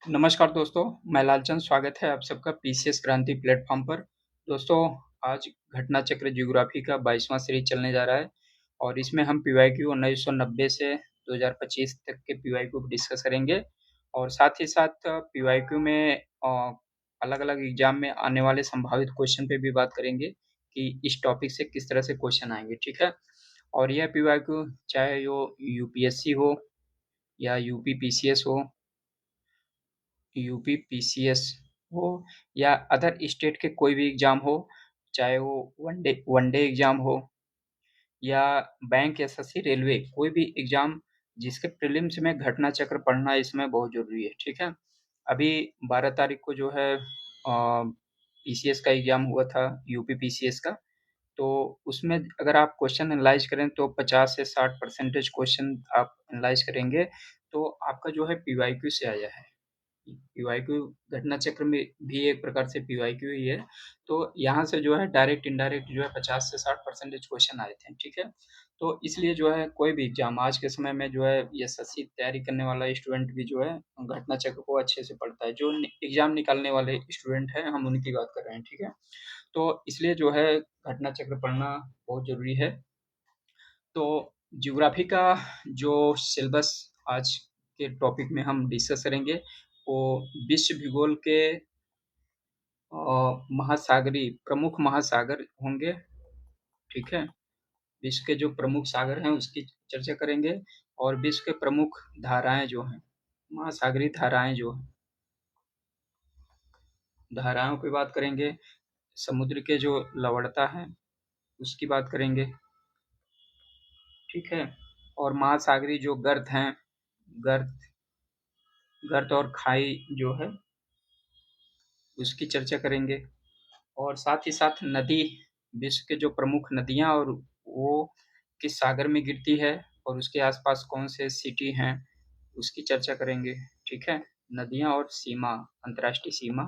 नमस्कार दोस्तों, मैं लालचंद स्वागत है आप सबका पीसीएस क्रांति प्लेटफ़ॉर्म पर। दोस्तों, आज घटना चक्र ज्योग्राफ़ी का 22वां सीरीज़ चलने जा रहा है और इसमें हम पीवाईक्यू 1990 से 2025 तक के पीवाईक्यू को डिस्कस करेंगे और साथ ही साथ पीवाईक्यू में अलग-अलग एग्ज़ाम में आने वाले संभावित क्वेश्चन पे भी बात करेंगे कि इस टॉपिक से किस तरह से क्वेश्चन आएँगे, ठीक है? और यह पीवाईक्यू चाहे वो यूपीएससी हो या यूपी पीसीएस हो यूपी पीसीएस हो या अदर स्टेट के कोई भी एग्ज़ाम हो, चाहे वो वनडे एग्ज़ाम हो या बैंक, एसएससी, रेलवे, कोई भी एग्ज़ाम जिसके प्रीलिम्स में घटना चक्र पढ़ना इस समय बहुत ज़रूरी है, ठीक है? अभी 12 तारीख को जो है पीसीएस का एग्ज़ाम हुआ था, यूपी पीसीएस का, तो उसमें अगर आप क्वेश्चन एनालाइज़ करें तो 50 से 60 परसेंटेज क्वेश्चन आप एनालाइज़ करेंगे, तो आपका जो है पीवाईक्यू से आया है। पीवाईक्यू घटना चक्र में भी एक प्रकार से पीवाईक्यू ही है। तो यहाँ से जो है डायरेक्ट इनडायरेक्ट जो है 50 से 60 परसेंटेज क्वेश्चन आए थे, ठीक है? तो इसलिए जो है कोई भी एग्ज़ाम आज के समय में जो है एसएससी तैयारी करने वाला स्टूडेंट भी जो है घटना चक्र को अच्छे से पढ़ता है। जो एग्ज़ाम निकालने वाले स्टूडेंट हैं, हम उनकी बात कर रहे हैं, ठीक है? तो इसलिए जो है घटना चक्र पढ़ना बहुत ज़रूरी है। तो ज्योग्राफी का जो सिलेबस आज के टॉपिक में हम डिस्कस करेंगे, वो विश्व भूगोल के महासागरीय प्रमुख महासागर होंगे, ठीक है? विश्व के जो प्रमुख सागर हैं, उसकी चर्चा करेंगे और विश्व के प्रमुख धाराएँ जो हैं, महासागरीय धाराएँ जो हैं, धाराओं की बात करेंगे, समुद्र के जो लवणता है, उसकी बात करेंगे, ठीक है? और महासागरीय जो गर्त हैं, गर्त गर्त और खाई जो है, उसकी चर्चा करेंगे और साथ ही साथ नदी, विश्व के जो प्रमुख नदियाँ और वो किस सागर में गिरती है और उसके आस-पास कौन से सिटी हैं, उसकी चर्चा करेंगे, ठीक है? नदियाँ और सीमा, अंतर्राष्ट्रीय सीमा,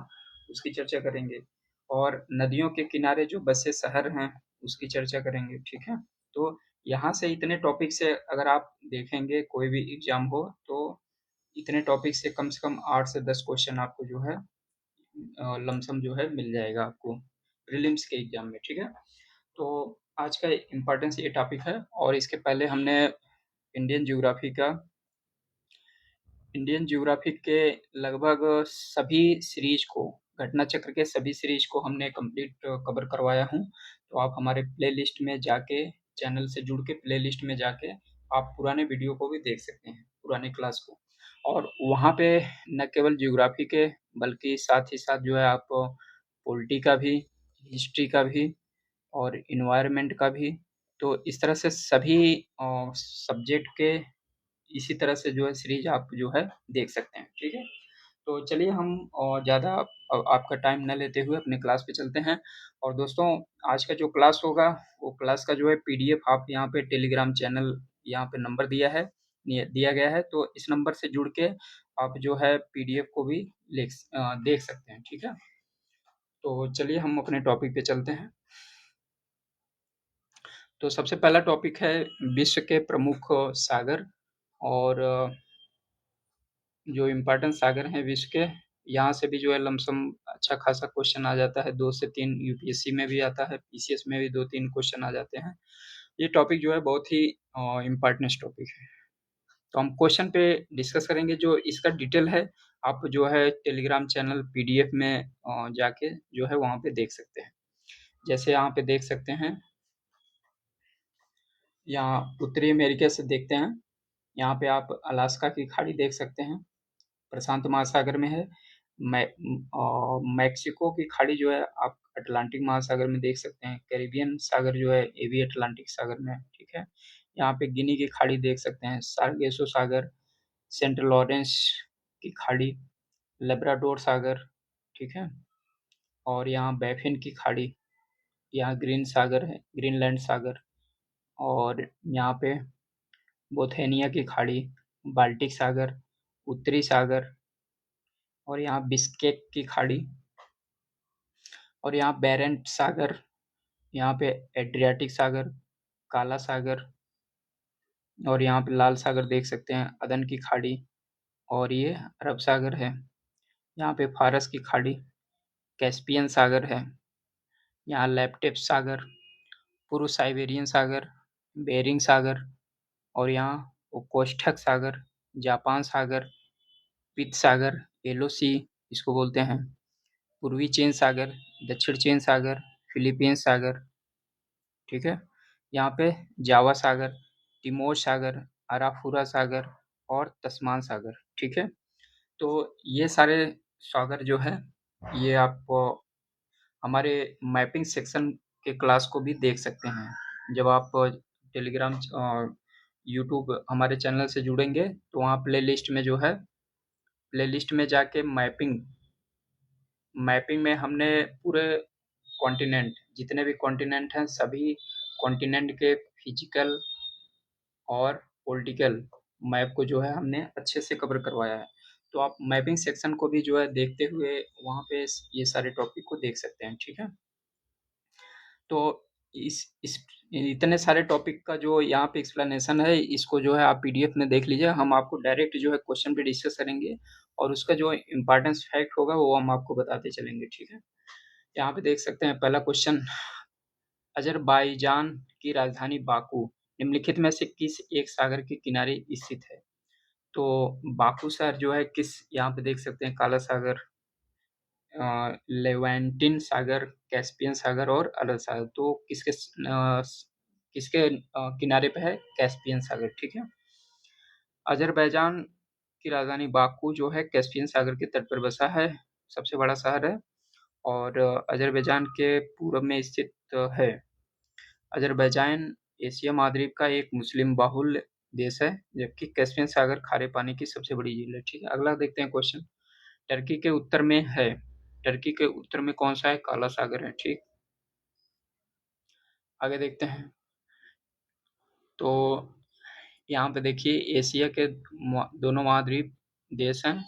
उसकी चर्चा करेंगे और नदियों के किनारे जो बसे शहर हैं, उसकी चर्चा करेंगे, ठीक है? तो यहाँ से इतने टॉपिक से अगर आप देखेंगे कोई भी एग्ज़ाम हो, तो इतने टॉपिक से कम 8 से 10 क्वेश्चन आपको जो है लमसम जो है मिल जाएगा आपको प्रीलिम्स के एग्ज़ाम में, ठीक है? तो आज का इम्पोर्टेंस ये टॉपिक है और इसके पहले हमने इंडियन ज्योग्राफी का इंडियन ज्योग्राफी के लगभग सभी सीरीज़ को, घटना चक्र के सभी सीरीज़ को हमने कंप्लीट कवर करवाया हूँ। तो आप हमारे प्लेलिस्ट में जाके, चैनल से जुड़ के प्लेलिस्ट में जाके आप पुराने वीडियो को भी देख सकते हैं, पुराने क्लास को। और वहाँ पे न केवल ज्योग्राफी के बल्कि साथ ही साथ जो है आप पॉलिटी का भी, हिस्ट्री का भी और एनवायरनमेंट का भी, तो इस तरह से सभी सब्जेक्ट के इसी तरह से जो है सीरीज़ आप जो है देख सकते हैं, ठीक है? तो चलिए हम ज़्यादा आपका टाइम ना लेते हुए अपने क्लास पे चलते हैं और दोस्तों आज का जो क्लास होगा, वो क्लास का जो है पीडीएफ आप यहाँ पे टेलीग्राम चैनल यहाँ पे नंबर दिया है, दिया गया है, तो इस नंबर से जुड़ के आप जो है पीडीएफ को भी देख सकते हैं, ठीक है? तो चलिए हम अपने टॉपिक पे चलते हैं। तो सबसे पहला टॉपिक है विश्व के प्रमुख सागर और जो इम्पोर्टेंट सागर हैं विश्व के, यहाँ से भी जो है लमसम अच्छा खासा क्वेश्चन आ जाता है, 2 से 3 यूपीएससी में भी आता है, पीसीएस में भी 2-3 क्वेश्चन आ जाते हैं। ये टॉपिक जो है बहुत ही इम्पोर्टेंट टॉपिक है। तो हम क्वेश्चन पे डिस्कस करेंगे, जो इसका डिटेल है, आप जो है टेलीग्राम चैनल पीडीएफ में जाके जो है वहाँ पे देख सकते हैं। जैसे यहाँ पे देख सकते हैं, यहाँ उत्तरी अमेरिका से देखते हैं, यहाँ पे आप अलास्का की खाड़ी देख सकते हैं, प्रशांत महासागर में है। मैक्सिको की खाड़ी जो है आप अटलांटिक महासागर में देख सकते हैं। कैरिबियन सागर जो है ये भी अटलांटिक सागर में है, ठीक है? यहाँ पे गिनी की खाड़ी देख सकते हैं, सार्गेसो सागर, सेंट लॉरेंस की खाड़ी, लेब्राडोर सागर, ठीक है? और यहाँ बैफिन की खाड़ी, यहाँ ग्रीन सागर है, ग्रीनलैंड सागर और यहाँ पे बोथेनिया की खाड़ी, बाल्टिक सागर, उत्तरी सागर और यहाँ बिस्केक की खाड़ी और यहाँ बेरेंट सागर, यहाँ पे एड्रियाटिक सागर, काला सागर और यहाँ पे लाल सागर देख सकते हैं, अदन की खाड़ी और ये अरब सागर है। यहाँ पे फारस की खाड़ी, कैस्पियन सागर है, यहाँ लेप्टेप सागर, पूर्व साइबेरियन सागर, बेरिंग सागर और यहाँ ओकोष्ठक सागर, जापान सागर, पित सागर, येलो सी इसको बोलते हैं, पूर्वी चीन सागर, दक्षिण चीन सागर, फिलीपींस सागर, ठीक है। यहाँ पे जावा सागर, तिमोर सागर, अराफुरा सागर और तस्मान सागर, ठीक है। तो ये सारे सागर जो है ये आप हमारे मैपिंग सेक्शन के क्लास को भी देख सकते हैं। जब आप टेलीग्राम यूट्यूब हमारे चैनल से जुड़ेंगे तो वहाँ प्लेलिस्ट में जो है प्लेलिस्ट में जाके मैपिंग मैपिंग में हमने पूरे कॉन्टिनेंट जितने भी कॉन्टिनेंट हैं सभी कॉन्टिनेंट के फिजिकल और पॉलिटिकल मैप को जो है हमने अच्छे से कवर करवाया है। तो आप मैपिंग सेक्शन को भी जो है देखते हुए वहाँ पे ये सारे टॉपिक को देख सकते हैं, ठीक है। तो इस इतने सारे टॉपिक का जो यहाँ पे एक्सप्लेनेशन है इसको जो है आप पीडीएफ में देख लीजिए। हम आपको डायरेक्ट जो है क्वेश्चन पे डिस्कस करेंगे और उसका जो इम्पोर्टेंस फैक्ट होगा वो हम आपको बताते चलेंगे, ठीक है। यहाँ पे देख सकते हैं पहला क्वेश्चन, अजरबैजान की राजधानी बाकू निम्नलिखित में से किस एक सागर के किनारे स्थित है? तो बाकू शहर जो है किस यहाँ पे देख सकते हैं काला सागर, लेवेंटिन सागर, कैस्पियन सागर और अरल सागर। तो किसके किनारे पे है? कैस्पियन सागर, ठीक है। अजरबैजान की राजधानी बाकू जो है कैस्पियन सागर के तट पर बसा है, सबसे बड़ा शहर है और अजरबैजान के पूर्व में स्थित है। अजरबैजान एशिया महाद्वीप का एक मुस्लिम बाहुल्य देश है, जबकि कैस्पियन सागर खारे पानी की सबसे बड़ी झील है, ठीक है। अगला देखते हैं क्वेश्चन, टर्की के उत्तर में है, टर्की के उत्तर में कौन सा है? काला सागर है, ठीक। आगे देखते हैं, तो यहाँ पे देखिए एशिया के दोनों महाद्वीप देश हैं।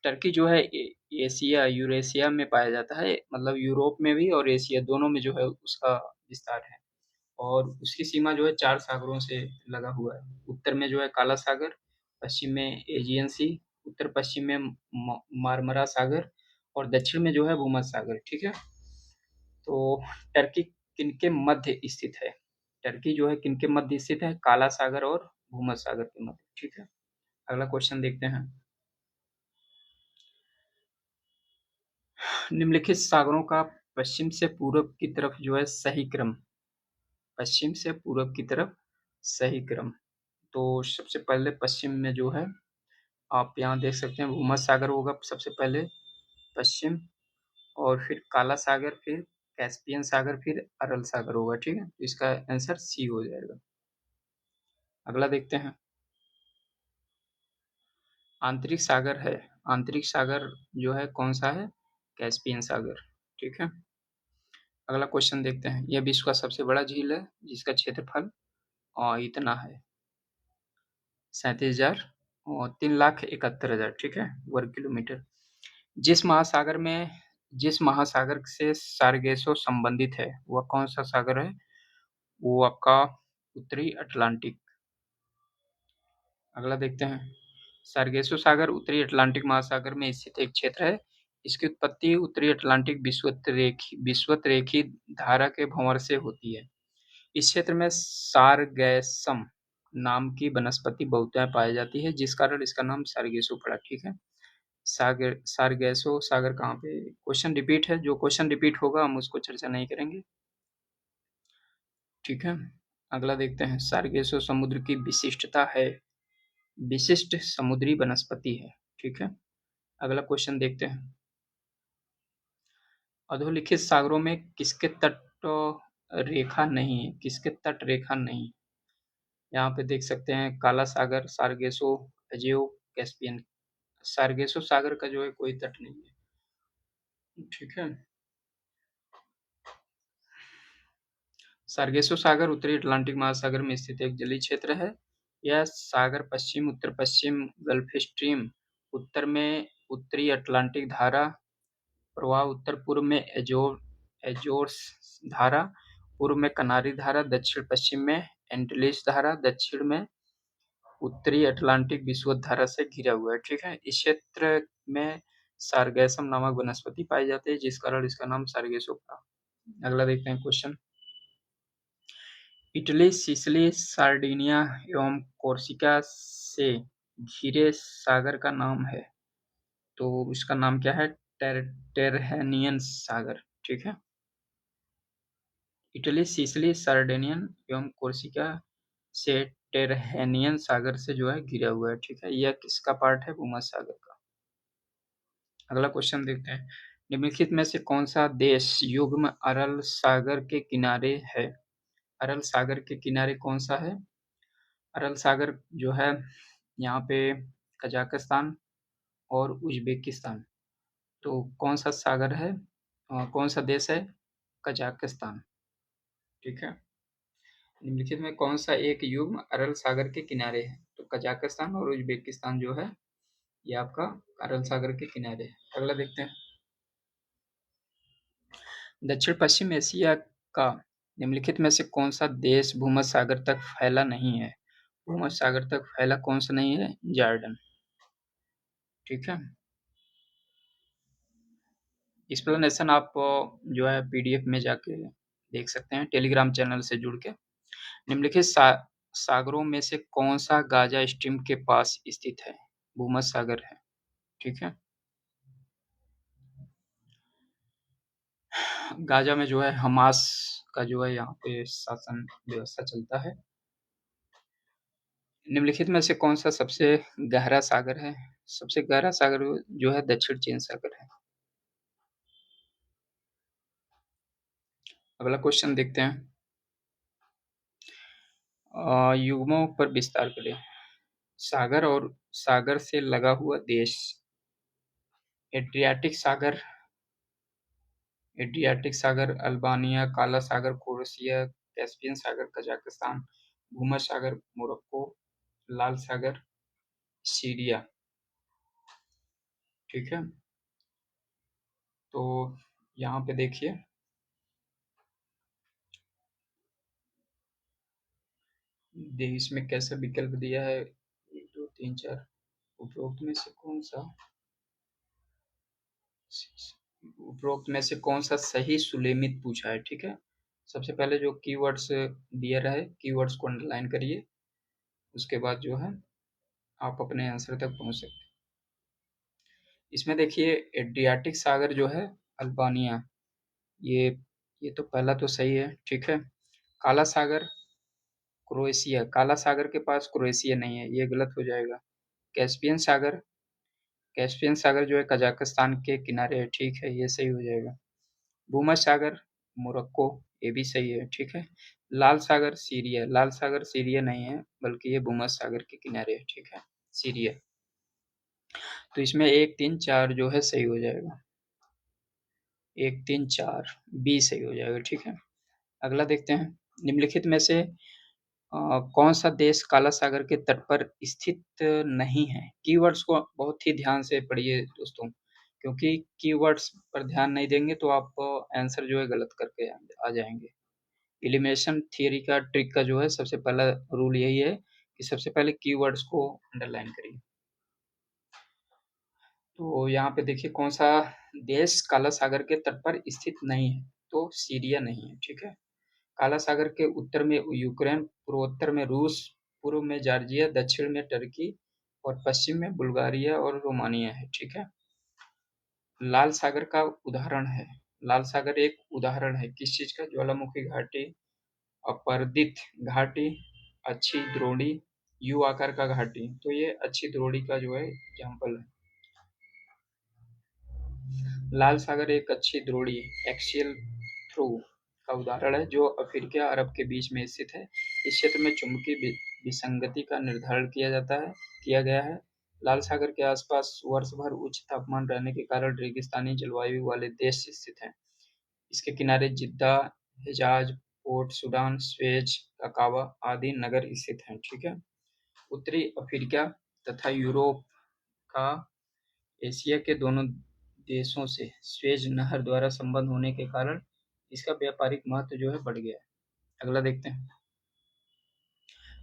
टर्की जो है एशिया यूरेशिया में पाया जाता है, मतलब यूरोप में भी और एशिया दोनों में जो है उसका विस्तार है और उसकी सीमा जो है 4 सागरों से लगा हुआ है। उत्तर में जो है काला सागर, पश्चिम में एजियन सी, उत्तर पश्चिम में मारमरा सागर और दक्षिण में जो है भूमध्य सागर, ठीक है। तो टर्की किनके मध्य स्थित है? टर्की जो है किनके मध्य स्थित है? काला सागर और भूमध्य सागर के मध्य, ठीक है। अगला क्वेश्चन देखते हैं, निम्नलिखित सागरों का पश्चिम से पूर्व की तरफ जो है सही क्रम, पश्चिम से पूर्व की तरफ सही क्रम। तो सबसे पहले पश्चिम में जो है आप यहाँ देख सकते हैं भूमध्य सागर होगा सबसे पहले पश्चिम, और फिर काला सागर, फिर कैस्पियन सागर, फिर अरल सागर होगा, ठीक है। तो इसका आंसर सी हो जाएगा। अगला देखते हैं, आंतरिक सागर है, आंतरिक सागर जो है कौन सा है? कैस्पियन सागर, ठीक है। अगला क्वेश्चन देखते हैं, यह विश्व का सबसे बड़ा झील है जिसका क्षेत्रफल इतना है 37,000 और 3,71,000, ठीक है, वर्ग किलोमीटर। जिस महासागर में जिस महासागर से सारगेसो संबंधित है वह कौन सा सागर है? वो आपका उत्तरी अटलांटिक। अगला देखते हैं, सारगेसो सागर उत्तरी अटलांटिक महासागर में स्थित एक क्षेत्र है। इसकी उत्पत्ति उत्तरी अटलांटिक विषुवतरेखी धारा के भंवर से होती है। इस क्षेत्र में सारगैसम नाम की वनस्पति बहुतायत पाई जाती है, जिस कारण इसका नाम सारगेसो पड़ा, ठीक है। सारगैसो सागर कहाँ पे? क्वेश्चन रिपीट है, जो क्वेश्चन रिपीट होगा हम उसको चर्चा नहीं करेंगे, ठीक है। अगला देखते हैं, सारगेसो समुद्र की विशिष्टता है, विशिष्ट समुद्री वनस्पति है, ठीक है। अगला क्वेश्चन देखते हैं, अधोलिखित सागरों में किसके तट रेखा नहीं है? किसके तट रेखा नहीं? यहाँ पे देख सकते हैं काला सागर, सारगेसो, अजेओ, कैस्पियन। सारगेसो सागर का जो है कोई तट नहीं है, ठीक है। सारगेसो सागर उत्तरी अटलांटिक महासागर में स्थित एक जलीय क्षेत्र है। यह सागर पश्चिम उत्तर पश्चिम गल्फ स्ट्रीम, उत्तर में उत्तरी अटलांटिक धारा प्रवाह, उत्तर पूर्व में एजोर्स धारा, पूर्व में कनारी धारा, दक्षिण पश्चिम में एंटिलीज धारा, दक्षिण में उत्तरी अटलांटिक विषुवत धारा से घिरा हुआ है, ठीक है। इस क्षेत्र में सारगैसम नामक वनस्पति पाई जाती है, जिस कारण इसका नाम सारगेसो पड़ा। अगला देखते हैं क्वेश्चन। इटली, सिसिली, सार्डिनिया एवं कोर्सिका से घिरे सागर का नाम है, तो इसका नाम क्या है? टेरहेनियन सागर। ठीक है। इटली, सिसिली, सार्डिनियन एवं कोर्सिका से टेरहेनियन सागर से जो है घिरा हुआ है। ठीक है। यह किसका पार्ट है? भूमध्य सागर का। अगला क्वेश्चन देखते हैं। निम्नलिखित में से कौन सा देश युग्म अरल सागर के किनारे है? अरल सागर के किनारे कौन सा है? अरल सागर जो है यहाँ पे कजाकिस्तान और उज्बेकिस्तान। तो कौन सा सागर है? कौन सा देश है? कजाकिस्तान। ठीक है। निम्नलिखित में कौन सा एक युग्म अरल सागर के किनारे है? तो कजाकिस्तान और उज्बेकिस्तान जो है ये आपका अरल सागर के किनारे है। अगला देखते हैं। दक्षिण पश्चिम एशिया का निम्नलिखित में से कौन सा देश भूमध्य सागर तक फैला नहीं है? भूमध्य सागर तक फैला कौन सा नहीं है? जॉर्डन। ठीक है। एक्सप्लेनेशन आप जो है पीडीएफ में जाके देख सकते हैं, टेलीग्राम चैनल से जुड़ के। निम्नलिखित सागरों में से कौन सा गाजा स्ट्रीम के पास स्थित है? भूमध्य सागर है। ठीक है। गाजा में जो है हमास का जो है यहाँ पे शासन व्यवस्था चलता है। निम्नलिखित में से कौन सा सबसे गहरा सागर है? सबसे गहरा सागर जो है दक्षिण चीन सागर है। अगला क्वेश्चन देखते हैं। युग्मों पर विस्तार करें। सागर और सागर से लगा हुआ देश। एड्रियाटिक सागर, अल्बानिया, काला सागर क्रोएशिया, कैस्पियन सागर कजाकिस्तान, भूमध्य सागर मोरक्को, लाल सागर सीरिया। ठीक है। तो यहाँ पे देखिए, इसमें कैसा विकल्प दिया है? 1 2 3 4 उपरोक्त में से कौन सा सही सुलेमित पूछा है। ठीक है। सबसे पहले जो कीवर्ड्स दिया रहा है, कीवर्ड्स को अंडरलाइन करिए, उसके बाद जो है आप अपने आंसर तक पहुंच सकते हैं। इसमें देखिए एड्रियाटिक सागर जो है अल्बानिया, ये ये तो पहला तो सही है। ठीक है। काला सागर क्रोएशिया, काला सागर के पास क्रोएशिया नहीं है, ये गलत हो जाएगा। कैस्पियन सागर, जो है कजाकिस्तान के किनारे है। ठीक है, ये सही हो जाएगा। भूमध्य सागर मोरक्को, ये भी सही है। ठीक है। लाल सागर सीरिया, नहीं है, बल्कि ये भूमध्य सागर के किनारे है। ठीक है, सीरिया। तो इसमें 1 3 4 जो है सही हो जाएगा। 1 3 4 बी सही हो जाएगा। ठीक है। अगला देखते हैं। निम्नलिखित में से कौन सा देश काला सागर के तट पर स्थित नहीं है? कीवर्ड्स को बहुत ही ध्यान से पढ़िए दोस्तों, क्योंकि कीवर्ड्स पर ध्यान नहीं देंगे तो आप आंसर जो है गलत करके आ जाएंगे। एलिमिनेशन थियरी का ट्रिक का जो है सबसे पहला रूल यही है कि सबसे पहले कीवर्ड्स को अंडरलाइन करिए। तो यहाँ पे देखिए कौन सा देश काला सागर के तट पर स्थित नहीं है, तो सीरिया नहीं है। ठीक है। काला सागर के उत्तर में यूक्रेन, पूर्वोत्तर में रूस, पूर्व में जॉर्जिया, दक्षिण में टर्की और पश्चिम में बुल्गारिया और रोमानिया है। ठीक है। लाल सागर का उदाहरण है, लाल सागर एक उदाहरण है किस चीज का? ज्वालामुखी घाटी, अपर्दित घाटी, अच्छी द्रोणी, यू आकार का घाटी। तो ये अच्छी द्रोणी का जो है एग्जाम्पल है। लाल सागर एक अच्छी द्रोणी एक्सियल थ्रू का उदाहरण है जो अफ्रीका अरब के बीच में स्थित है। इस क्षेत्र में चुंबकीय विसंगति का निर्धारण किया गया है। लाल सागर के आसपास वर्ष भर उच्च तापमान रहने के कारण रेगिस्तानी जलवायु वाले देश स्थित हैं। इसके किनारे जिद्दा, हिजाज, पोर्ट सुडान, स्वेज, अकाबा आदि नगर स्थित हैं। ठीक है। उत्तरी अफ्रीका तथा यूरोप का एशिया के दोनों देशों से स्वेज नहर द्वारा संबंध होने के कारण इसका व्यापारिक महत्व जो है बढ़ गया है। अगला देखते हैं।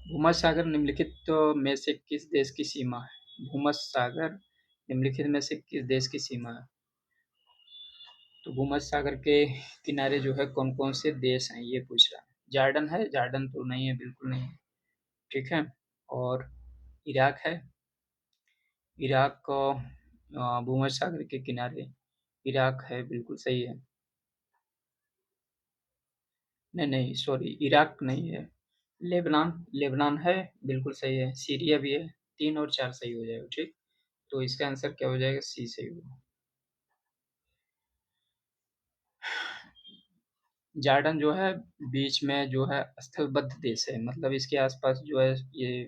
भूमध्य सागर निम्नलिखित में से किस देश की सीमा है? भूमध्य सागर निम्नलिखित में से किस देश की सीमा है? तो भूमध्य सागर के किनारे जो है कौन-कौन से देश हैं ये पूछ रहा है। जॉर्डन है, जॉर्डन तो नहीं है, बिल्कुल नहीं है, ठीक है? और इराक है, इराक भूमध्य सागर के किनारे इराक है, बिल्कुल सही है। नहीं, नहीं, सॉरी, इराक नहीं है। लेबनान, लेबनान है, बिल्कुल सही है। सीरिया भी है, 3 और 4 सही हो जाएगा, ठीक? तो इसका आंसर क्या हो जाएगा? सी सही होगा। जॉर्डन जो है बीच में जो है स्थलबद्ध देश है, मतलब इसके आसपास जो है ये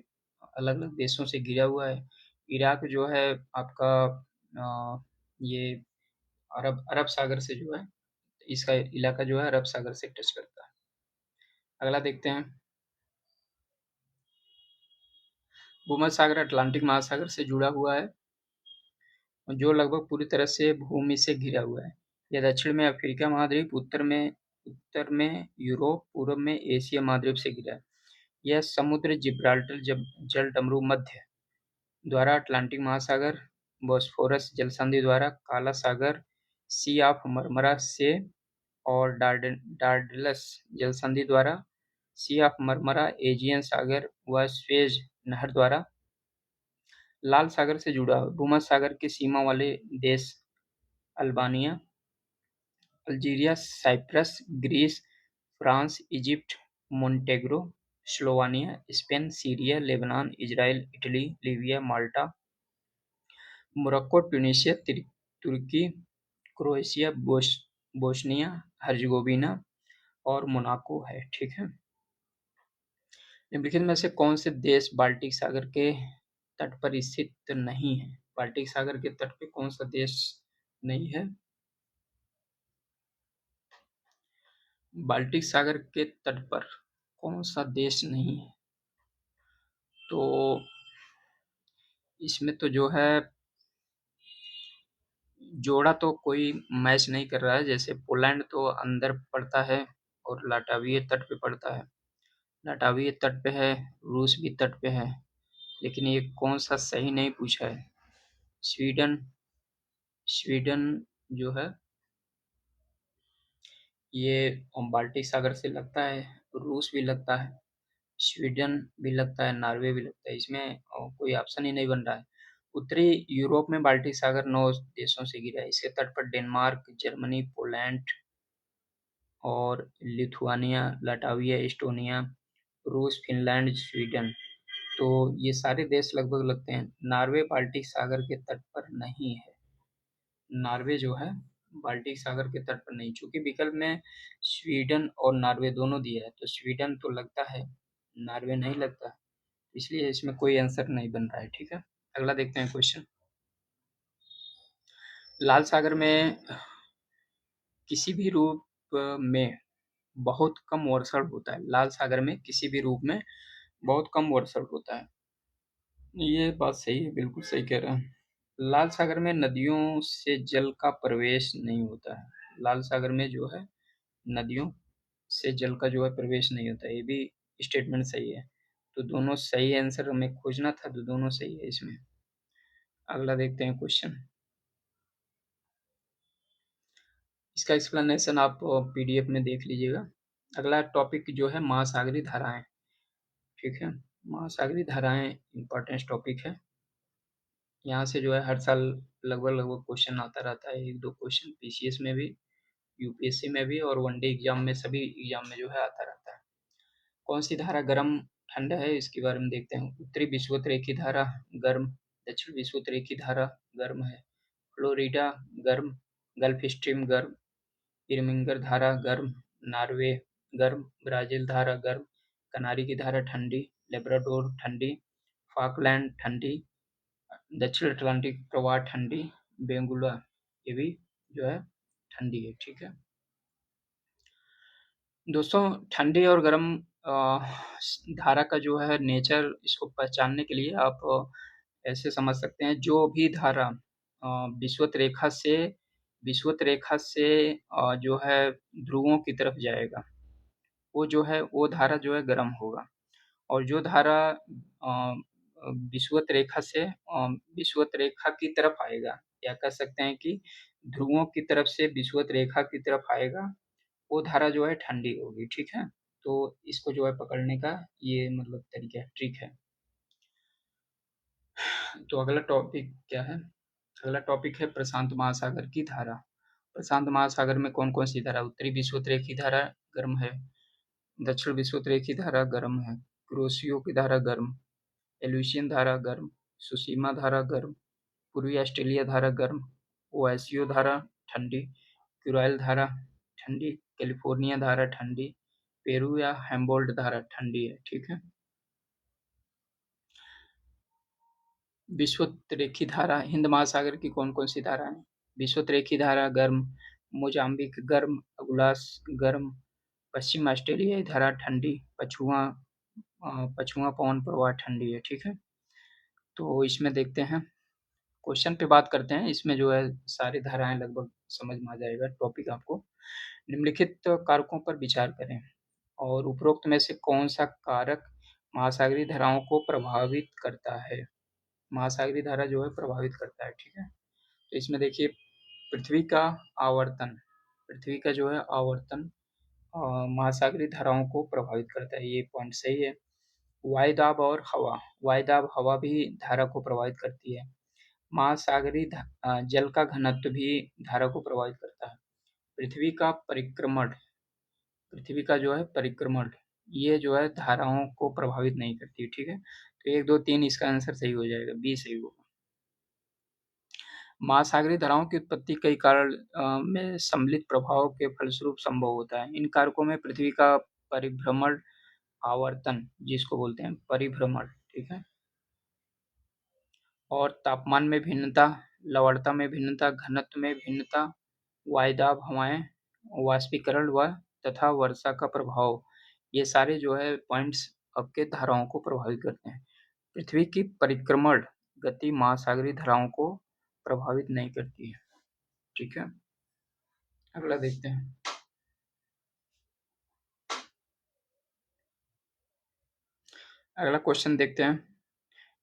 अलग-अलग देशों से घिरा हुआ है। इराक जो है आपका ये अरब अरब सागर से जो है इसका इलाका जो है अरब सागर से टच करता है। अगला देखते हैं। भूमध्य सागर अटलांटिक महासागर से जुड़ा हुआ है, जो लगभग पूरी तरह से भूमि से घिरा हुआ है। यह दक्षिण में अफ्रीका महाद्वीप, उत्तर में यूरोप, पूर्व में एशिया महाद्वीप से घिरा है। यह समुद्र जिब्राल्टर जलडमरू मध्य द्वारा अटलांटिक महासागर, बॉस्फोरस जलसंधि द्वारा काला सागर, सी ऑफ मरमरा से और डार्डनल्स जलसंधि द्वारा सी ऑफ मरमरा, एजियन सागर व स्वेज नहर द्वारा लाल सागर से जुड़ा है। भूमध्य सागर की सीमा वाले देश Albania, Algeria, Cyprus, Greece, France, Egypt, Montenegro, Slovenia, Spain, Syria, Lebanon, Israel, Italy, Libya, Malta, Morocco, Tunisia, तुर्की, क्रोएशिया, बोस्निया हर्जेगोविना और मोनाको है, ठीक है? निम्नलिखित में से कौन से देश बाल्टिक सागर के तट पर स्थित नहीं है? बाल्टिक सागर के तट पे कौन सा देश नहीं है? बाल्टिक सागर के तट पर कौन सा देश नहीं है? तो इसमें तो जो है जोड़ा तो कोई मैच नहीं कर रहा है, जैसे पोलैंड तो अंदर पड़ता है और लाटावीय तट पे पड़ता है, लाटावीय तट पे है, रूस भी तट पे है, लेकिन ये कौन सा सही नहीं पूछा है। स्वीडन, स्वीडन जो है ये बाल्टिक सागर से लगता है, रूस भी लगता है, स्वीडन भी लगता है, नॉर्वे भी लगता है, इसमें कोई ऑप्शन ही नहीं बन रहा है। उत्तरी यूरोप में बाल्टिक सागर 9 देशों से घिरा है। इसके तट पर डेनमार्क, जर्मनी, पोलैंड और लिथुआनिया, लाटविया, एस्टोनिया, रूस, फिनलैंड, स्वीडन, तो ये सारे देश लगभग लगते हैं। नॉर्वे बाल्टिक सागर के तट पर नहीं है। नॉर्वे जो है बाल्टिक सागर के तट पर नहीं, चूंकि विकल्प में स्वीडन और नॉर्वे दोनों दिया है, तो स्वीडन तो लगता है, नॉर्वे नहीं लगता, इसलिए इसमें कोई आंसर नहीं बन रहा है, ठीक है? अगला देखते हैं क्वेश्चन। लाल सागर में किसी भी रूप में बहुत कम वर्षण होता है। लाल सागर में किसी भी रूप में बहुत कम वर्षण होता है। ये बात सही है, बिल्कुल सही कह रहे हैं। लाल सागर में नदियों से जल का प्रवेश नहीं होता है। लाल सागर में जो है नदियों से जल का जो है प्रवेश नहीं होता है, ये भी स्टेटमेंट सही है। तो दोनों सही आंसर हमें खोजना था, तो दोनों सही है इसमें। अगला देखते हैं क्वेश्चन। इसका एक्सप्लेनेशन आप पीडीएफ में देख लीजिएगा। अगला टॉपिक जो है महासागरीय धाराएं, ठीक है? महासागरीय धाराएं इंपॉर्टेंट टॉपिक है। यहाँ से जो है हर साल लगभग लगभग क्वेश्चन आता रहता है, 1-2 क्वेश्चन पीसीएस में भी, यूपीएससी में भी और वनडे एग्जाम में, सभी एग्जाम में जो है आता रहता है। कौन सी धारा गर्म ठंड है, इसके बारे में देखते हैं। उत्तरी विषुवत धारा गर्म, दक्षिण विषुवत धारा गर्म है, फ्लोरिडा गर्म, गल्फ स्ट्रीम गर्म, इरमिंगर धारा गर्म, नॉर्वे गर्म, ब्राजील धारा गर्म, कनारी की धारा ठंडी, लेब्राडोर ठंडी, फॉकलैंड ठंडी, दक्षिण अटलांटिक प्रवाह ठंडी, बेंगुला ये भी जो है ठंडी है, ठीक है? दोस्तों ठंडी और गर्म धारा का जो है नेचर, इसको पहचानने के लिए आप ऐसे समझ सकते हैं, जो भी धारा विषुवत रेखा से जो है ध्रुवों की तरफ जाएगा, वो जो है वो धारा जो है गर्म होगा, और जो धारा विषुवत रेखा से विषुवत रेखा की तरफ आएगा, या कह सकते हैं कि ध्रुवों की तरफ से विषुवत रेखा की तरफ आएगा, वो धारा जो है ठंडी होगी, ठीक है। तो इसको जो है पकड़ने का ये मतलब तरीका है, ट्रिक है। तो अगला टॉपिक क्या है? अगला टॉपिक है प्रशांत महासागर की धारा। प्रशांत महासागर में कौन कौन सी धारा? उत्तरी विषुवत की धारा गर्म है, दक्षिण विषुवत की धारा गर्म है, कुरोशियो की धारा गर्म, एल्यूशियन धारा गर्म, सुसीमा धारा गर्म, पूर्वी ऑस्ट्रेलिया धारा गर्म, ओएसियो धारा ठंडी, क्यूराइल धारा ठंडी, कैलिफोर्निया धारा ठंडी, पेरू या हेम्बोल्ट धारा ठंडी है, ठीक है। विषुवत धारा हिंद महासागर की कौन कौन सी धारा है? विषुवत धारा गर्म, मोजाम्बिक गर्म, अगुलास गर्म, पश्चिम ऑस्ट्रेलियाई धारा ठंडी, पछुआ पवन प्रवाह ठंडी है, ठीक है। तो इसमें देखते हैं, क्वेश्चन पे बात करते हैं। इसमें जो है सारी धाराएं लगभग समझ में आ जाएगा टॉपिक आपको। निम्नलिखित कारकों पर विचार करें और उपरोक्त में से कौन सा कारक महासागरीय धाराओं को प्रभावित करता है? महासागरीय धारा जो है प्रभावित करता है, ठीक है। तो इसमें देखिए, पृथ्वी का आवर्तन, पृथ्वी का जो है आवर्तन महासागरीय धाराओं को प्रभावित करता है, ये पॉइंट सही है। वायुदाब और हवा, वायुदाब हवा भी धारा को प्रभावित करती है। महासागरीय जल का घनत्व भी धारा को प्रभावित करता है। पृथ्वी का परिक्रमण, पृथ्वी का जो है परिक्रमण, ये जो है धाराओं को प्रभावित नहीं करती, ठीक है। तो 1, 2, 3 इसका आंसर सही हो जाएगा, बी सही होगा। महासागरीय धाराओं की उत्पत्ति कई कारण में सम्मिलित प्रभाव के फलस्वरूप संभव होता है। इन कारकों में पृथ्वी का परिभ्रमण, आवर्तन जिसको बोलते हैं परिभ्रमण, ठीक है, और तापमान में भिन्नता, लवणता में भिन्नता, घनत्व में भिन्नता, वायुदाब हवाएं, वाष्पीकरण व तथा वर्षा का प्रभाव, ये सारे जो है पॉइंट्स आपके धाराओं को प्रभावित करते हैं। पृथ्वी की परिक्रमण गति महासागरीय धाराओं को प्रभावित नहीं करती है, ठीक है। अगला देखते हैं। अगला क्वेश्चन देखते हैं।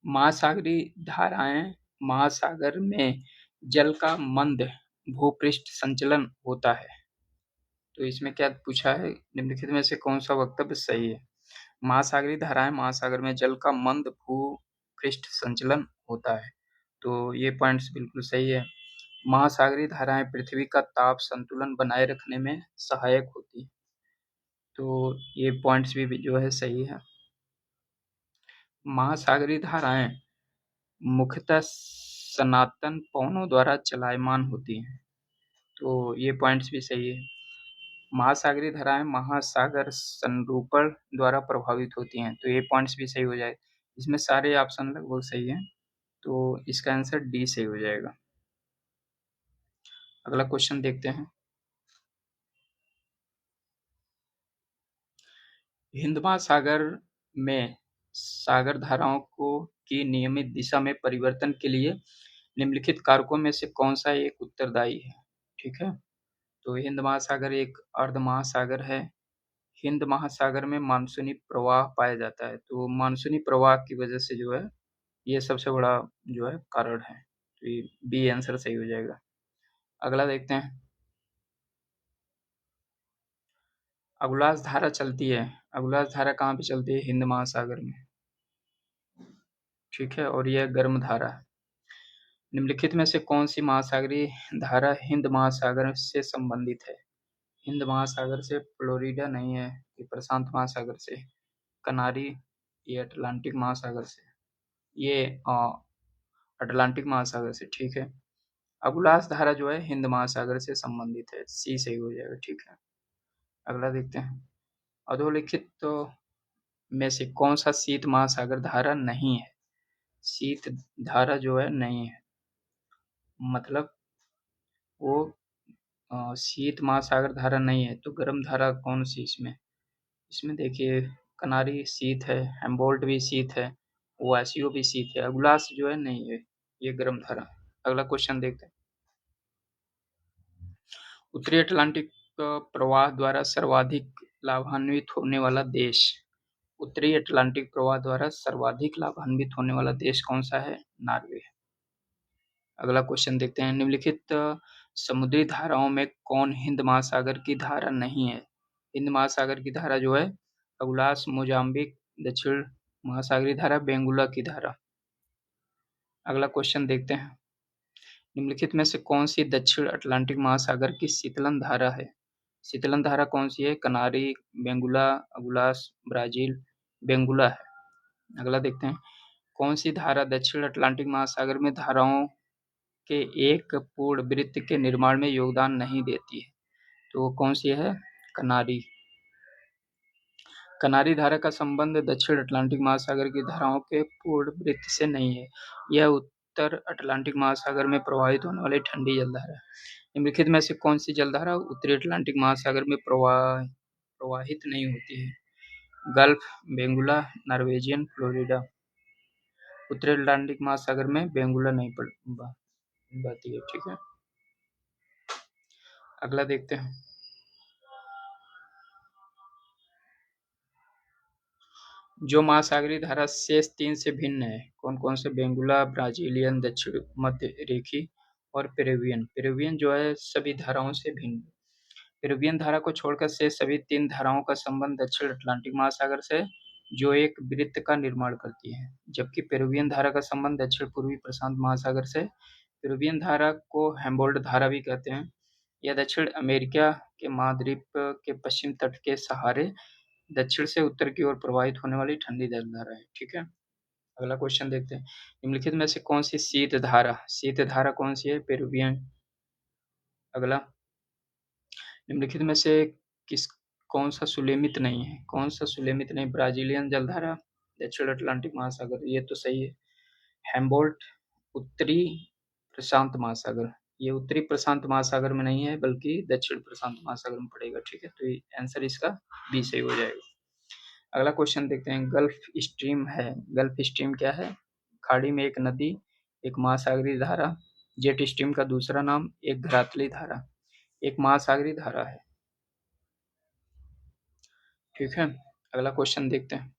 महासागरीय धाराएं, महासागर में जल का मंद भूपृष्ठ संचलन होता है। तो इसमें क्या पूछा है? निम्नलिखित में से कौन सा वक्तव्य सही है? महासागरीय धाराएं, महासागर में जल का मंद भूपृष्ठ संचलन होता है, तो ये पॉइंट्स बिल्कुल सही है। महासागरीय धाराएं पृथ्वी का ताप संतुलन बनाए रखने में सहायक होती है, तो ये पॉइंट्स भी जो है सही है। महासागरीय धाराएं मुख्यतः सनातन पवनों द्वारा चलायमान होती हैं, तो ये पॉइंट्स भी सही है। महासागरीय धाराएं महासागर संरूपण द्वारा प्रभावित होती हैं, तो ये पॉइंट्स भी सही हो जाए। इसमें सारे ऑप्शन लगभग सही हैं, तो इसका आंसर डी सही हो जाएगा। अगला क्वेश्चन देखते हैं। हिंद महासागर में सागर धाराओं को की नियमित दिशा में परिवर्तन के लिए निम्नलिखित कारकों में से कौन सा एक उत्तरदायी है, ठीक है। तो हिंद महासागर एक अर्ध महासागर है। हिंद महासागर में मानसूनी प्रवाह पाया जाता है, तो मानसूनी प्रवाह की वजह से जो है ये सबसे बड़ा जो है कारण है, तो ये बी आंसर सही हो जाएगा। अगला देखते हैं। अगुलास धारा चलती है, अगुलास धारा कहाँ पे चलती है? हिंद महासागर में, ठीक है, और यह गर्म धारा है। निम्नलिखित में से कौन सी महासागरीय धारा हिंद महासागर से संबंधित है? हिंद महासागर से, फ्लोरिडा नहीं है, ये प्रशांत महासागर से, कनारी, ये अटलांटिक महासागर से, ये अटलांटिक महासागर से, ठीक है। अगुलास धारा जो है हिंद महासागर से संबंधित है, सी सही हो जाएगा, ठीक है। अगला देखते हैं। अधोलिखित में से कौन सा शीत महासागर धारा नहीं है? शीत धारा जो है नहीं है, मतलब वो शीत महासागर धारा नहीं है, तो गर्म धारा कौन सी इसमें? इसमें देखिए, कनारी शीत है, हेम्बोल्ट भी शीत है, ओएसियो भी शीत है, अगुलास जो है नहीं है, ये गर्म धारा। अगला क्वेश्चन देखते हैं। उत्तरी अटलांटिक प्रवाह द्वारा सर्वाधिक लाभान्वित होने वाला देश, उत्तरी अटलांटिक प्रवाह द्वारा सर्वाधिक लाभान्वित होने वाला देश कौन सा है? नॉर्वे। अगला क्वेश्चन देखते हैं, निम्नलिखित समुद्री धाराओं में कौन हिंद महासागर की धारा नहीं है? हिंद महासागर की धारा जो है अगुलास, मोजाम्बिक, दक्षिण महासागरीय धारा, बेंगुला की धारा। अगला क्वेश्चन देखते हैं, निम्नलिखित में से कौन सी दक्षिण अटलांटिक महासागर की शीतलन धारा है? शीतलन धारा कौन सी है? कनारी, बेंगुला, अगुलास, ब्राजील, बेंगुला है। अगला देखते हैं, कौन सी धारा दक्षिण अटलांटिक महासागर में धाराओं के एक पूर्ण वृत्त के निर्माण में योगदान नहीं देती है? तो कौन सी है? कनारी। कनारी धारा का संबंध दक्षिण अटलांटिक महासागर की धाराओं के पूर्ण वृत्त से नहीं है। यह उत्तर अटलांटिक महासागर में प्रवाहित होने वाली ठंडी जलधारा है। निम्नलिखित में से कौन सी जलधारा उत्तरी अटलांटिक महासागर में प्रवाहित नहीं होती है? Gulf, Benguela, Norwegian, Florida. उत्तरी अटलांटिक महासागर में बेंगुला नहीं बहती है। ठीक है, अगला देखते हैं, जो महासागरीय धारा शेष तीन से भिन्न है, कौन कौन से? बेंगुला, ब्राजीलियन, दक्षिण मध्य रेखी और पेरुवियन। पेरुवियन जो है सभी धाराओं से भिन्न। पेरुवियन धारा को छोड़कर शेष सभी तीन धाराओं का संबंध दक्षिण अटलांटिक महासागर से, जो एक वृत्त का निर्माण करती है, जबकि पेरुवियन धारा का संबंध दक्षिण पूर्वी प्रशांत महासागर से। पेरुवियन धारा को हेम्बोल्ट धारा भी कहते हैं। यह दक्षिण अमेरिका के महाद्वीप के पश्चिम तट के सहारे दक्षिण से उत्तर की ओर प्रवाहित होने वाली ठंडी जलधारा है। ठीक है, अगला क्वेश्चन देखते हैं, निम्नलिखित में से कौन सी शीत धारा कौन सी है? पेरुवियन। अगला, निम्नलिखित में से कौन सा सुलेमित नहीं है? ब्राजीलियन जलधारा, दक्षिण अटलांटिक महासागर, ये तो सही है। हेम्बोल्ट, उत्तरी प्रशांत महासागर, ये उत्तरी प्रशांत महासागर में नहीं है बल्कि दक्षिण प्रशांत महासागर में पड़ेगा। ठीक है, तो आंसर इसका बी सही हो जाएगा। अगला क्वेश्चन देखते हैं, गल्फ स्ट्रीम है। गल्फ स्ट्रीम क्या है? खाड़ी में एक नदी, एक महासागरीय धारा। जेट स्ट्रीम का दूसरा नाम एक धरातली धारा, एक महासागरीय धारा है। ठीक है, अगला क्वेश्चन देखते हैं,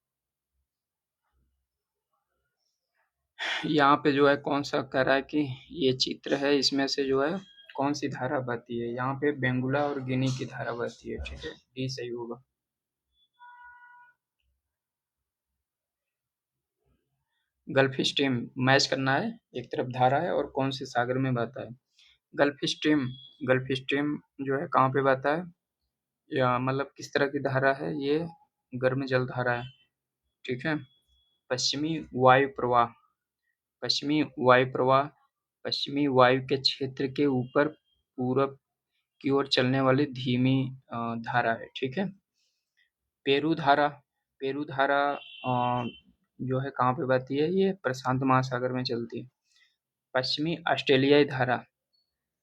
यहाँ पे जो है कौन सा कह रहा है कि ये चित्र है, इसमें से जो है कौन सी धारा बहती है? यहाँ पे बेंगुला और गिनी की धारा बहती है। ठीक है, डी सही होगा। गल्फ स्ट्रीम मैच करना है, एक तरफ धारा है और कौन से सागर में बहता है। गल्फ स्ट्रीम जो है कहाँ पे बहता है, या मतलब किस तरह की धारा है? ये गर्म जल धारा है। ठीक है, पश्चिमी वायु प्रवाह, पश्चिमी वायु के क्षेत्र के ऊपर पूरब की ओर चलने वाली धीमी धारा है। ठीक है, पेरू धारा जो है कहाँ पे बहती है? ये प्रशांत महासागर में चलती है। पश्चिमी ऑस्ट्रेलियाई धारा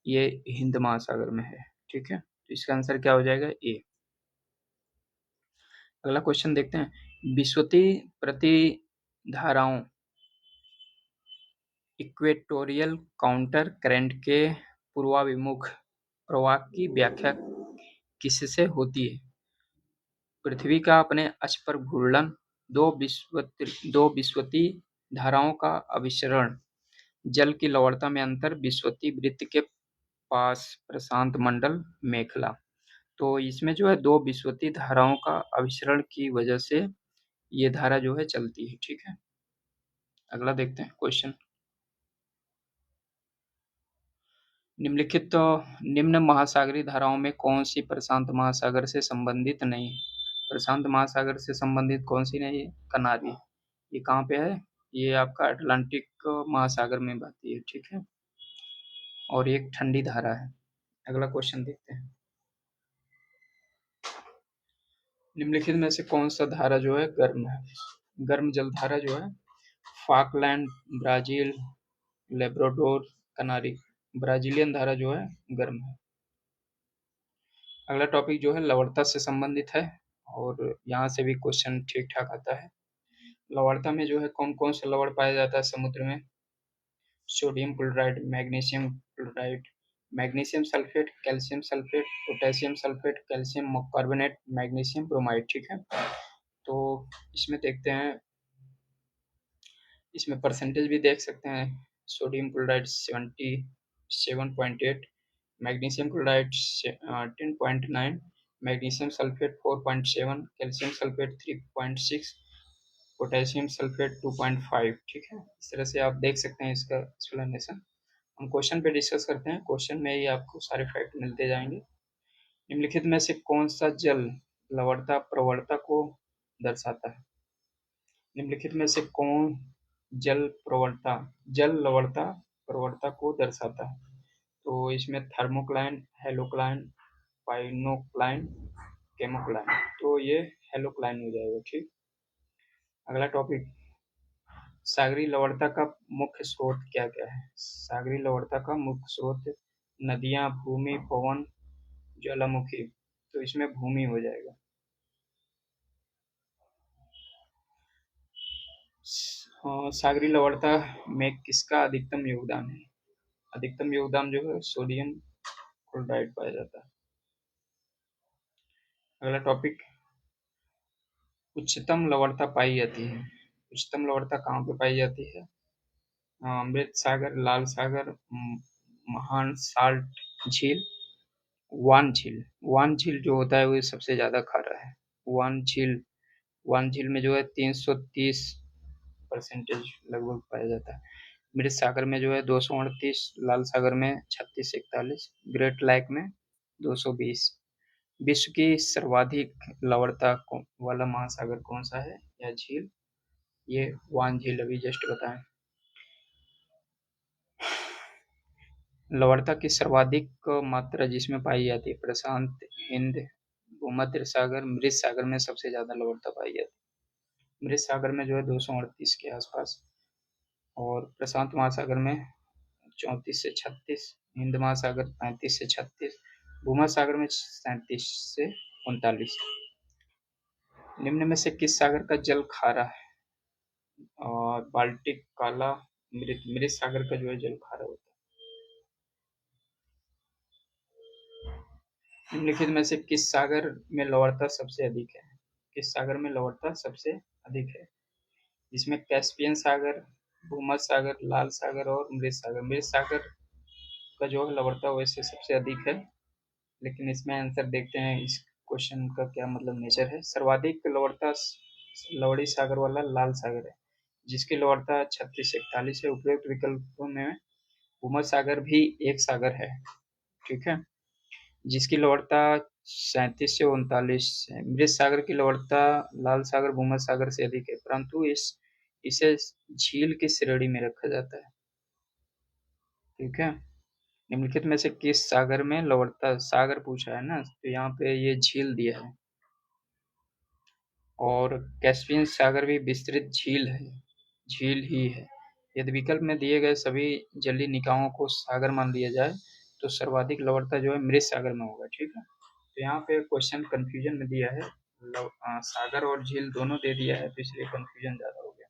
ये हिंद महासागर में है। ठीक है, तो इसका आंसर क्या हो जाएगा? ए। अगला क्वेश्चन देखते हैं, विस्वती प्रति धाराओं इक्वेटोरियल काउंटर करंट के पूर्वाभिमुख प्रवाह की व्याख्या किससे होती है? पृथ्वी का अपने अक्ष पर घूर्णन, दो विस्वती धाराओं का अभिसरण, जल की लवणता में अंतर, विस्वती वृत्त के पास प्रशांत मंडल मेखला। तो इसमें जो है दो विस्वती धाराओं का अभिसरण की वजह से ये धारा जो है चलती है। ठीक है, अगला देखते हैं क्वेश्चन, निम्नलिखित निम्न महासागरीय धाराओं में कौन सी प्रशांत महासागर से संबंधित नहीं है? प्रशांत महासागर से संबंधित कौन सी नहीं है? कनारी। ये कहाँ पे है? ये आपका अटलांटिक महासागर में बहती है। ठीक है, और एक ठंडी धारा है। अगला क्वेश्चन देखते हैं, निम्नलिखित में से कौन सा धारा जो है गर्म है? गर्म जल धारा जो है फाकलैंड, ब्राजील, लेब्राडोर, कनारी। ब्राजीलियन धारा जो है गर्म है। अगला टॉपिक जो है लवणता से संबंधित है और यहाँ से भी क्वेश्चन ठीक ठाक आता है। लवणता में जो है कौन कौन सा लवण पाया जाता है समुद्र में? Sodium chloride, magnesium chloride, magnesium sulphate, calcium sulphate, potassium sulphate, calcium carbonate, magnesium bromide. ठीक है, तो इसमें देखते हैं, इसमें परसेंटेज भी देख सकते हैं। Sodium chloride 77.8, magnesium chloride 10.9, magnesium sulphate 4.7, calcium sulphate 3.6, potassium sulphate 2.5। ठीक है, इस तरह से आप देख सकते हैं इसका एक्सप्लेनेशन। हम क्वेश्चन पे डिस्कस करते हैं। क्वेश्चन में ही आपको सारे फैक्ट मिलते जाएंगे। निम्नलिखित में से कौन सा जल लवणता प्रवणता को दर्शाता है? निम्नलिखित में से कौन जल लवणता प्रवणता को दर्शाता है? तो इसमें थर्मोक्लाइन, हेलोक्लाइन, पाइनोक्लाइन, केमोक्लाइन। तो ये हेलोक्लाइन हो जाएगा। ठीक। अगला टॉपिक, सागरीय लवणता का मुख्य स्रोत क्या क्या है? सागरीय लवणता का मुख्य स्रोत नदियां, भूमि, पवन, ज्वालामुखी। तो इसमें भूमि हो जाएगा। सागरीय लवणता में किसका अधिकतम योगदान है? अधिकतम योगदान जो है सोडियम क्लोराइड पाया जाता है। अगला टॉपिक, उच्चतम लवणता पाई जाती है। उच्चतम लवणता कहाँ पे पाई जाती है? अमृत सागर, लाल सागर, महान साल्ट झील, वान झील। वान झील जो होता है वो सबसे ज्यादा खारा है। वान झील, वान झील में जो है 330% लगभग पाया जाता है। मृत सागर में जो है 238, लाल सागर में 3641, ग्रेट लेक में 220। विश्व की सर्वाधिक लवणता वाला महासागर कौन सा है या झील? ये वान झील अभी जस्ट बताएं। लवणता की सर्वाधिक मात्रा जिसमें पाई जाती है प्रशांत, हिंद, भूमध्य सागर, मृत सागर में सबसे ज्यादा लवणता पाई जाती है। मृत सागर में जो है 238 के आसपास, और प्रशांत महासागर में 34 से 36, हिंद महासागर 35 से 36, भूमध्य सागर में 37 से 39। निम्न में से किस सागर का जल खारा है? और बाल्टिक, काला, मृत। मृत सागर का जो है जल खारा होता है। निम्नलिखित में से किस सागर में लवणता सबसे अधिक है? किस सागर में लवणता सबसे अधिक है? जिसमें कैस्पियन सागर, भूमध्य सागर, लाल सागर और मृत सागर। मृत सागर का जो है लवणता वैसे सबसे अधिक है, लेकिन इसमें आंसर देखते हैं इस क्वेश्चन का क्या मतलब नेचर है। सर्वाधिक लवणता लवणी सागर वाला लाल सागर है, जिसकी लवणता 36 से 41 है। उपयुक्त विकल्पों में भूमध्य सागर भी एक सागर है। ठीक है, जिसकी लवणता 37 से 39 है। मृत सागर की लवणता लाल सागर, भूमध्य सागर से अधिक है, परंतु इसे झील की श्रेणी में रखा जाता है। ठीक है, निम्नलिखित में से किस सागर में लवणता, सागर पूछा है ना, तो यहाँ पे ये झील दिया है। और कैस्पियन सागर भी विस्तृत झील है, झील ही है। यदि विकल्प में दिए गए सभी जलीय निकायों को सागर मान लिया जाए तो सर्वाधिक लवणता जो है मृत सागर में होगा। ठीक है, तो यहाँ पे क्वेश्चन कंफ्यूजन में दिया है, सागर और झील दोनों दे दिया है, तो इसलिए कंफ्यूजन ज्यादा हो गया।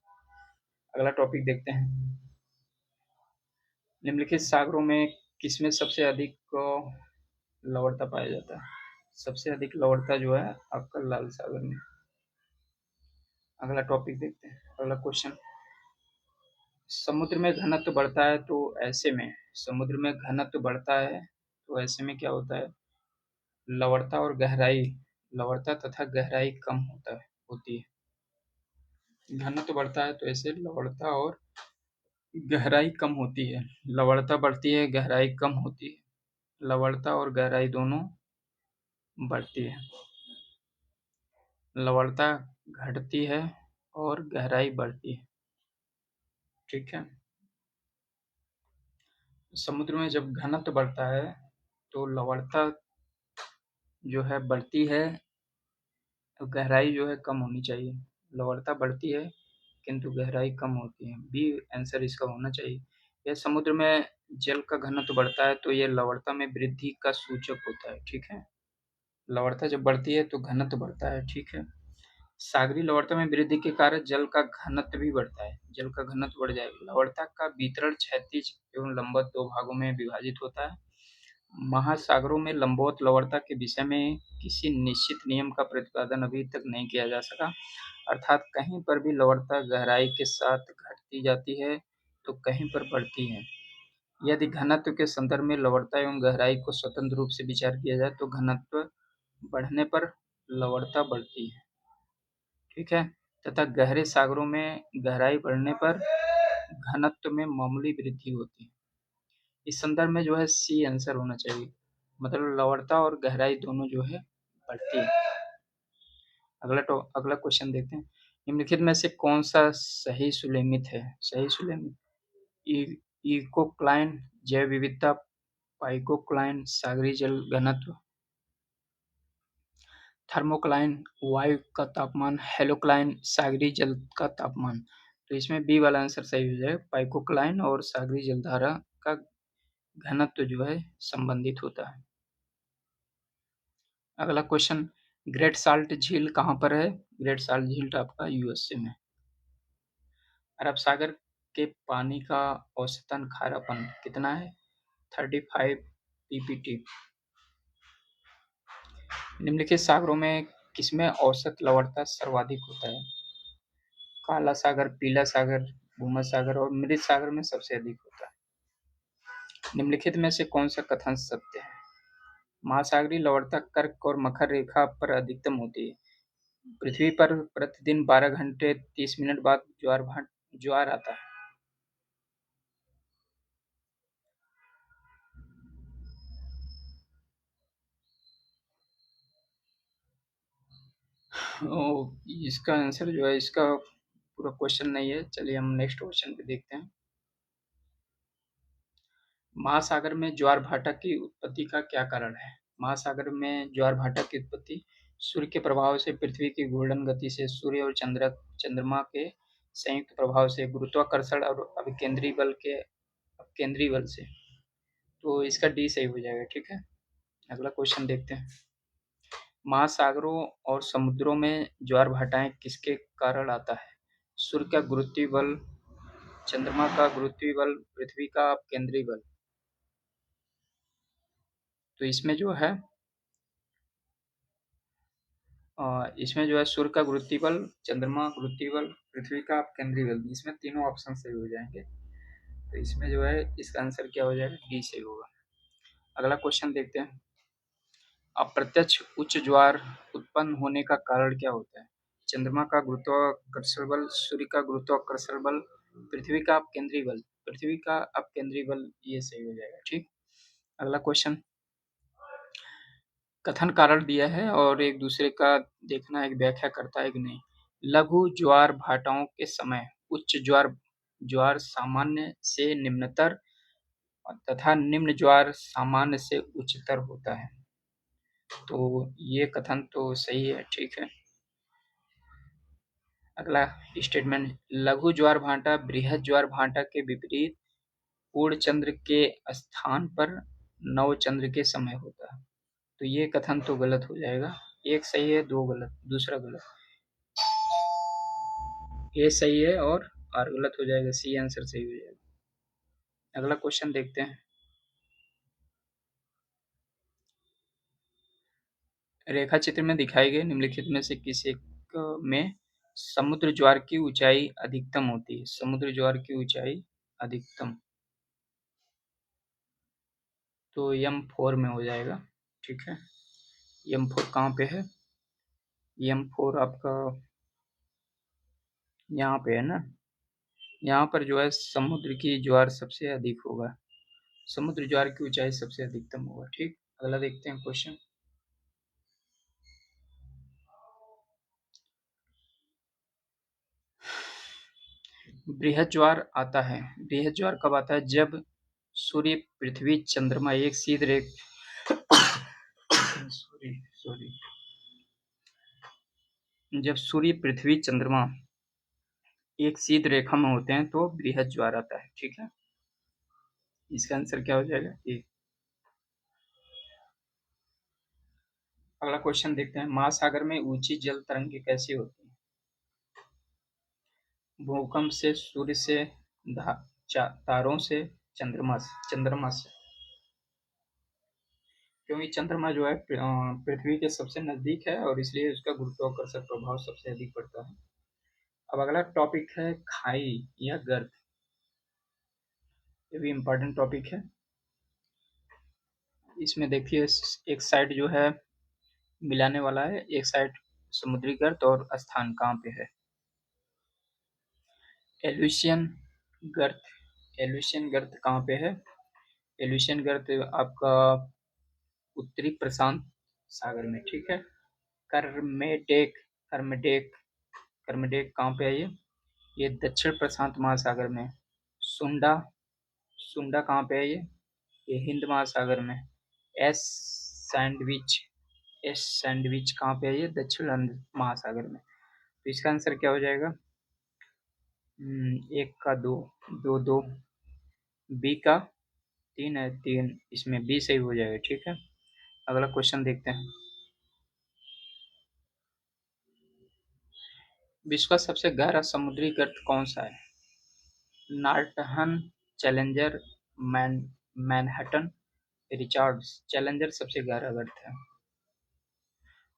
अगला टॉपिक देखते हैं, निम्नलिखित सागरों में किसमें सबसे अधिक लवणता पाया जाता है? सबसे अधिक लवणता जो है आपका लाल सागर में। अगला टॉपिक देखते हैं, अगला क्वेश्चन, समुद्र में घनत्व बढ़ता है तो ऐसे में, समुद्र में घनत्व बढ़ता है तो ऐसे में क्या होता है? लवणता और गहराई, लवणता तथा गहराई कम होती है। घनत्व बढ़ता है तो ऐसे लवणता और गहराई कम होती है। लवणता बढ़ती है, गहराई कम होती है। लवणता और गहराई दोनों बढ़ती है। लवणता घटती है और गहराई बढ़ती है। ठीक है, समुद्र में जब घनत्व बढ़ता है तो लवणता जो है बढ़ती है, तो गहराई जो है कम होनी चाहिए। लवणता बढ़ती है किंतु गहराई कम होती है। बी आंसर इसका होना चाहिए। यह समुद्र में जल का घनत्व बढ़ता है तो ये लवणता में वृद्धि का सूचक होता है। ठीक है, लवणता जब बढ़ती है तो घनत्व बढ़ता है। ठीक है, सागरीय लवणता में वृद्धि के कारण जल का घनत्व भी बढ़ता है, जल का घनत्व बढ़ जाएगा। लवणता का वितरण क्षैतिज एवं लंबवत दो भागों में विभाजित होता है। महासागरों में लंबवत लवणता के विषय में किसी निश्चित नियम का प्रतिपादन अभी तक नहीं किया जा सका, अर्थात कहीं पर भी लवणता गहराई के साथ घटती जाती है तो कहीं पर बढ़ती है। यदि घनत्व के संदर्भ में लवणता एवं गहराई को स्वतंत्र रूप से विचार किया जाए तो घनत्व बढ़ने पर लवणता बढ़ती है, ठीक है, तथा गहरे सागरों में गहराई बढ़ने पर घनत्व में मामूली वृद्धि होती है। इस संदर्भ में जो है सी आंसर होना चाहिए, मतलब लवणता और गहराई दोनों जो है बढ़ती है। अगला क्वेश्चन देखते हैं। निम्नलिखित में से कौन सा सही सुलेमित है? सही सुलेमित इकोक्लाइन, जैव विविधता, पाइकोक्लाइन, सागरीय जल घनत्व, थर्मोक्लाइन वायु का तापमान, हेलोक्लाइन सागरीय जल का तापमान। तो इसमें बी वाला आंसर सही हो जाएगा, पाइकोक्लाइन और सागरीय जलधारा का घनत्व जो है संबंधित होता है। अगला क्वेश्चन, ग्रेट साल्ट झील कहाँ पर है? ग्रेट साल्ट झील आपका यूएसए में। अरब सागर के पानी का औसतन खारापन कितना है? 35 पीपीटी। निम्नलिखित सागरों में किसमें औसत लवणता सर्वाधिक होता है? काला सागर, पीला सागर, भूमध्य सागर और मृत सागर में सबसे अधिक होता है। निम्नलिखित में से कौन सा कथन सत्य है? महासागरीय लवणता कर्क और मकर रेखा पर अधिकतम होती है। पृथ्वी पर प्रतिदिन 12 घंटे 30 मिनट बाद ज्वार आता है। इसका आंसर जो है, इसका पूरा क्वेश्चन नहीं है। चलिए हम नेक्स्ट क्वेश्चन पे देखते हैं। महासागर में ज्वार भाटा की उत्पत्ति का क्या कारण है? महासागर में ज्वार भाटा की उत्पत्ति सूर्य के प्रभाव से, पृथ्वी की घूर्णन गति से, सूर्य और चंद्रमा के संयुक्त प्रभाव से, गुरुत्वाकर्षण और अपकेंद्री बल से। तो इसका डी सही हो जाएगा, ठीक है। अगला क्वेश्चन देखते हैं। महासागरों और समुद्रों में ज्वार भाटाएं किसके कारण आता है? सूर्य का गुरुत्वीय बल, चंद्रमा का गुरुत्वीय बल, पृथ्वी का अपकेंद्री बल। तो इसमें जो है सूर्य का गुरुत्वीय बल, चंद्रमा गुरुत्वीय बल, पृथ्वी का अपकेंद्री बल, इसमें तीनों ऑप्शन सही हो जाएंगे। तो इसमें जो है इसका आंसर क्या हो जाएगा? डी सही होगा। अगला क्वेश्चन देखते हैं। अप्रत्यक्ष उच्च ज्वार उत्पन्न होने का कारण क्या होता है? चंद्रमा का गुरुत्वाकर्षण बल, सूर्य का गुरुत्वाकर्षण बल, पृथ्वी का अपकेंद्री बल। पृथ्वी का अपकेंद्री बल, ये सही हो जाएगा, ठीक। अगला क्वेश्चन, कथन कारण दिया है और एक दूसरे का देखना है, एक व्याख्या करता है कि नहीं। लघु ज्वार भाटाओं के समय उच्च ज्वार ज्वार सामान्य से निम्नतर तथा निम्न ज्वार सामान्य से उच्चतर होता है। तो ये कथन तो सही है, ठीक है। अगला स्टेटमेंट, लघु ज्वार भाटा बृहद ज्वार भाटा के विपरीत पूर्ण चंद्र के स्थान पर नव चंद्र के समय होता है। तो ये कथन तो गलत हो जाएगा। एक सही है, दो गलत, दूसरा गलत। ए सही है और आर गलत हो जाएगा, सी आंसर सही हो जाएगा। अगला क्वेश्चन देखते हैं। रेखा चित्र में दिखाई गए निम्नलिखित में से किस एक में समुद्र ज्वार की ऊंचाई अधिकतम होती है? समुद्र ज्वार की ऊंचाई अधिकतम, तो M4 में हो जाएगा, ठीक है। M4 कहाँ पे है? M4 आपका यहाँ पे है ना। यहाँ पर जो है समुद्र की ज्वार सबसे अधिक होगा, समुद्र ज्वार की ऊंचाई सबसे अधिकतम होगा, ठीक। अगला देखते हैं क्वेश्चन। बृहद ज्वार आता है, बृहद ज्वार कब आता है? जब सूर्य, पृथ्वी, चंद्रमा एक सीध रेख सॉरी सॉरी जब सूर्य, पृथ्वी, चंद्रमा एक सीध रेखा में होते हैं तो बृहद ज्वार आता है, ठीक है। इसका आंसर क्या हो जाएगा? ए। अगला क्वेश्चन देखते हैं। महासागर में ऊंची जल तरंगे कैसी होती हैं? भूकंप से, सूर्य से, तारों से, चंद्रमा से। क्योंकि चंद्रमा जो है पृथ्वी के सबसे नज़दीक है और इसलिए उसका गुरुत्वाकर्षण प्रभाव सबसे अधिक पड़ता है। अब अगला टॉपिक है खाई या गर्त। ये भी इम्पोर्टेंट टॉपिक है। इसमें देखिए एक साइड जो है मिलाने वाला है, एक साइड समुद्री गर्त और स्थान कहाँ पे है। एल्यूशियन गर्त, एल्यूशियन गर्त कहाँ पे है? एल्यूशियन गर्त आपका उत्तरी प्रशांत सागर में, ठीक है। कर्मेडेक, कर्मेडेक, कर्मेडेक कहाँ पे है ये दक्षिण प्रशांत महासागर में। सुंडा, सुंडा कहाँ पे है ये हिंद महासागर में। एस सैंडविच, एस सैंडविच कहाँ पे है ये दक्षिण महासागर में। तो इसका आंसर क्या हो जाएगा? एक का दो, दो दो, बी का तीन है, तीन, इसमें बी सही हो जाएगा, ठीक है। अगला क्वेश्चन देखते हैं। विश्व का सबसे गहरा समुद्री गर्त कौन सा है? नार्टहन, चैलेंजर, मैन मैनहट्टन, रिचार्ड्स। चैलेंजर सबसे गहरा गर्त है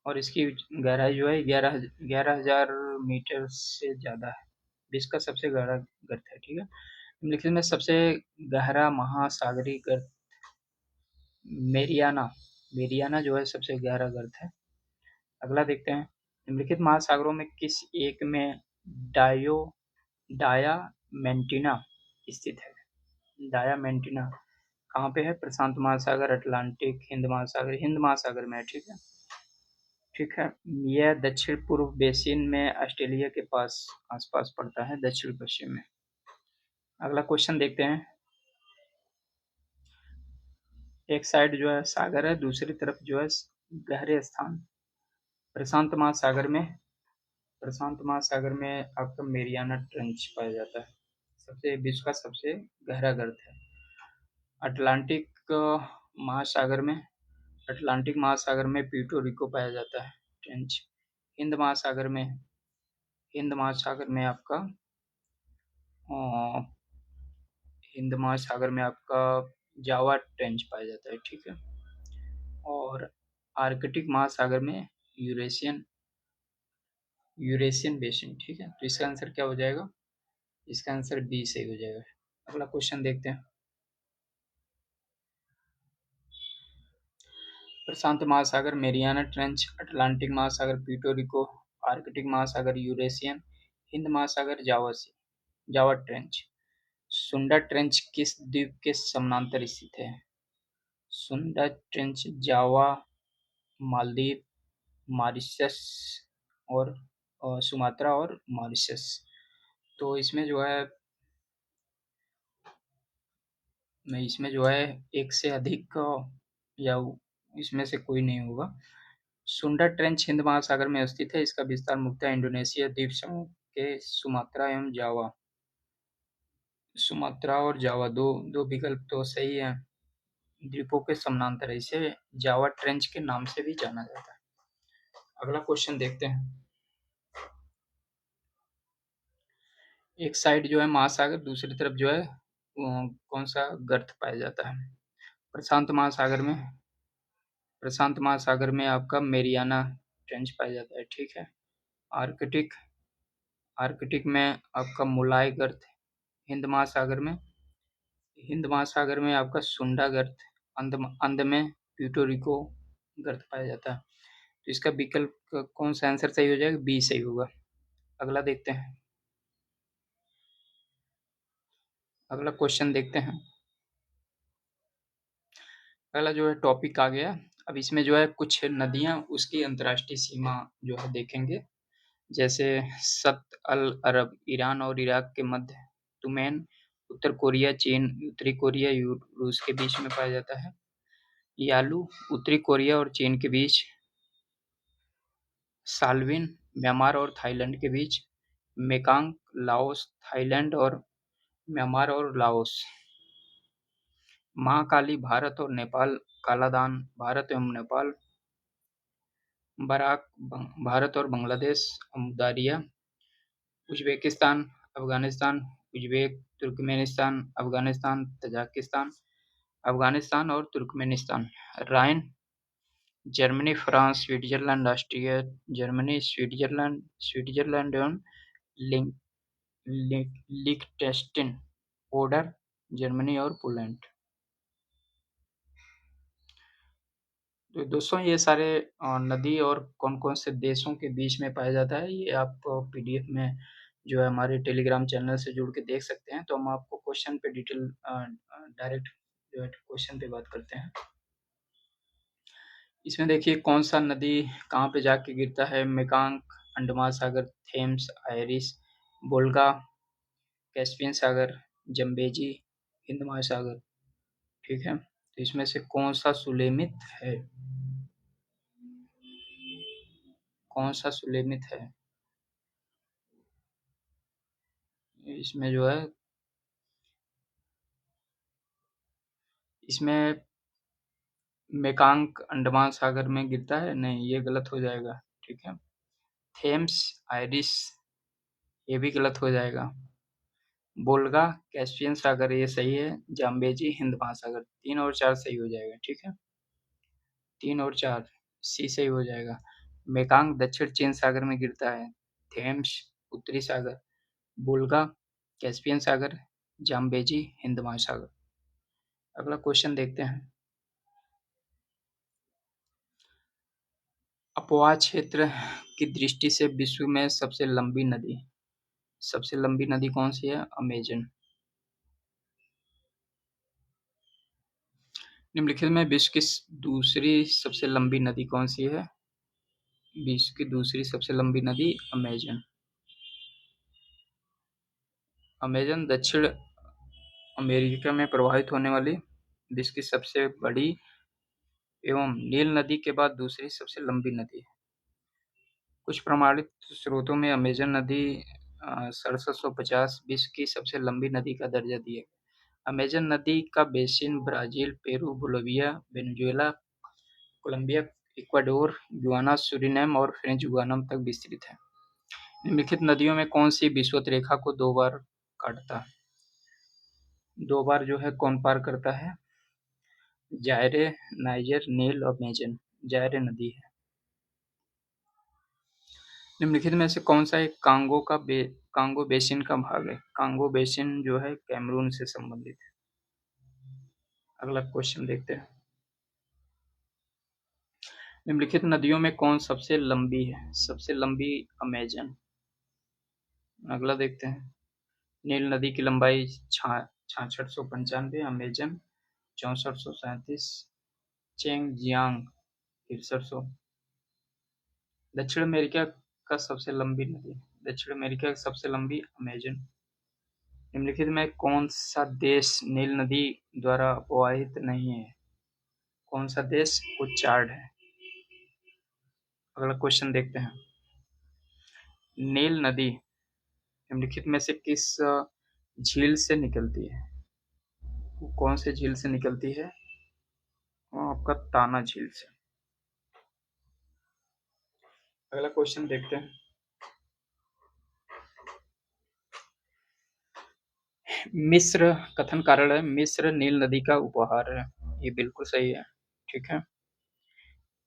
और इसकी गहराई जो है 11,000 मीटर से ज़्यादा है। विश्व का सबसे गहरा गर्त है, ठीक है। निम्नलिखित में सबसे गहरा महासागरीय गर्त मेरियाना, मेरियाना जो है सबसे गहरा गर्त है। अगला देखते हैं। निम्नलिखित महासागरों में किस एक में डायो डायामेंटिना स्थित है? डायामेंटिना कहाँ पे है? प्रशांत महासागर, अटलांटिक, हिंद महासागर में है, ठीक है। ठीक है, यह दक्षिण पूर्व बेसिन में ऑस्ट्रेलिया के पास आसपास पड़ता है, दक्षिण पश्चिम में। अगला क्वेश्चन देखते हैं। एक साइड जो है सागर है, दूसरी तरफ जो है गहरे स्थान। प्रशांत महासागर में, प्रशांत महासागर में आपका मेरियाना ट्रेंच पाया जाता है, सबसे विश्व का सबसे गहरा गर्त है। अटलांटिक महासागर में, अटलांटिक महासागर में प्यूर्टो रिको पाया जाता है ट्रेंच। हिंद महासागर में, हिंद महासागर में आपका अ, हिंद महासागर में आपका जावा ट्रेंच पाया जाता है, ठीक है। और आर्कटिक महासागर में यूरेशियन, यूरेशियन बेसिन, ठीक है। तो इसका आंसर क्या हो जाएगा? इसका आंसर बी सही हो जाएगा। अगला क्वेश्चन देखते हैं। प्रशांत महासागर मेरियाना ट्रेंच, अटलांटिक महासागर प्यूर्टो रिको, आर्कटिक महासागर यूरेशियन, हिंद महासागर जावा सी, जावा ट्रेंच। सुंडा ट्रेंच किस द्वीप के समानांतर स्थित है? सुंडा ट्रेंच जावा, मालदीव, मॉरिशस और सुमात्रा और मॉरिशस। तो इसमें जो है एक से अधिक या इसमें से कोई नहीं होगा। सुंडा ट्रेंच हिंद महासागर में स्थित है। इसका विस्तार मुख्यतः इंडोनेशिया द्वीप समूह के सुमात्रा एवं जावा, सुमात्रा और जावा दो दो विकल्प तो सही है, द्वीपों के समानांतर है। इसे जावा ट्रेंच के नाम से भी जाना जाता है। अगला क्वेश्चन देखते हैं। एक साइड जो है महासागर, दूसरी तरफ जो है कौन सा गर्त पाया जाता है? प्रशांत महासागर में, प्रशांत महासागर में आपका मेरियाना ट्रेंच पाया जाता है, ठीक है। आर्कटिक, आर्कटिक में आपका मुलाय गर्त, हिंद महासागर में, हिंद महासागर में आपका सुंडा गर्त, अंद में प्यूर्टो रिको गर्त पाया जाता है। तो इसका विकल्प कौन सा आंसर सही हो जाएगा? बी सही होगा। अगला देखते हैं। अगला क्वेश्चन देखते हैं। अगला जो है टॉपिक आ गया। अब इसमें जो है कुछ नदियां उसकी अंतर्राष्ट्रीय सीमा जो है देखेंगे। जैसे सत अल अरब ईरान और इराक के मध्य, तुमैन उत्तर कोरिया चीन उत्तरी कोरिया रूस के बीच में पाया जाता है। यालू उत्तरी कोरिया और चीन के बीच। साल्विन म्यांमार और थाईलैंड के बीच। मेकांग लाओस थाईलैंड और म्यांमार और लाओस। महाकाली भारत और नेपाल, कालादान भारत एवं नेपाल, बराक भारत और Bangladesh, Amu Darya Uzbekistan, Afghanistan, Uzbek, Turkmenistan, Afghanistan, Tajikistan, Afghanistan और Turkmenistan. Rhine Germany, France, Switzerland, Austria, Germany, Switzerland एवं लिंक लिechtenstein, ओडर, जर्मनी और पोलैंड। तो दोस्तों ये सारे नदी और कौन-कौन से देशों के बीच में पाया जाता है, ये आप पीडीएफ में जो है हमारे टेलीग्राम चैनल से जुड़ के देख सकते हैं। तो हम आपको क्वेश्चन पे डायरेक्ट जो है क्वेश्चन पे बात करते हैं। इसमें देखिए कौन सा नदी कहाँ पे जाके गिरता है? मेकांग, अंडमान सागर, थेम्स, आयरिश, वोल्गा, कैस्पियन सागर, जम्बेजी, हिंद महासागर। ठीक है, तो इसमें से कौन सा सुलेमित है? कौन सा सुलेमित है? इसमें जो है इसमें मेकांग अंडमान सागर में गिरता है? नहीं, ये गलत हो जाएगा। ठीक है, थेम्स, आयरिश, ये भी गलत हो जाएगा। वोल्गा, कैस्पियन सागर ये सही है। जाम्बेजी, हिंद महासागर, 3 और 4 सही हो जाएगा। ठीक है, 3 और 4 सी सही हो जाएगा। मेकांग दक्षिण चीन सागर में गिरता है। थेम्स उत्तरी सागर, वोल्गा कैस्पियन सागर, जाम्बेजी हिंद महासागर। अगला क्वेश्चन देखते हैं। अपवाह क्षेत्र की दृष्टि से विश्व में सबसे लंबी नदी कौन सी है? अमेजन। निम्नलिखित में विश्व की दूसरी सबसे लंबी नदी कौन सी है? विश्व की दूसरी सबसे लंबी नदी अमेजन। अमेजन दक्षिण अमेरिका में प्रवाहित होने वाली विश्व की सबसे बड़ी एवं नील नदी के बाद दूसरी सबसे लंबी नदी है। कुछ प्रमाणित स्रोतों में अमेजन नदी 6750 विश्व की सबसे लंबी नदी का दर्जा दिए। अमेजन नदी का basin Brazil, Peru, Bolivia, Venezuela, Colombia, Ecuador, Guyana, Suriname और फ्रेंच गुयाना तक विस्तृत है। निम्नलिखित नदियों में कौन सी विषुवत रेखा को 2 बार काटता है? 2 बार जो है कौन पार करता है? जायरे, नाइजर, नील और अमेजन। जायरे नदी है। निम्नलिखित में से कौन सा एक कांगो बेसिन का भाग है? कांगो बेसिन जो है कैमरून से संबंधित है। अगला क्वेश्चन देखते हैं। निम्नलिखित नदियों में कौन सबसे लंबी है? सबसे लंबी अमेजन। अगला देखते हैं। नील नदी की लंबाई 6695, अमेजन 6437, चेंगजियांग 6300। दक्षिण अमेरिका का सबसे लंबी नदी। दक्षिण अमेरिका की सबसे लंबी अमेजन। निम्नलिखित में कौन सा देश नील नदी द्वारा प्रवाहित नहीं है? कौन सा देश? उच्चार्ड है। अगला क्वेश्चन देखते हैं। नील नदी निम्नलिखित में से किस झील से निकलती है? वो कौन से झील से निकलती है? वो आपका ताना झील से। अगला क्वेश्चन देखते हैं। मिस्र कथन कारण है। मिस्र नील नदी का उपहार है। ये बिल्कुल सही है। ठीक है,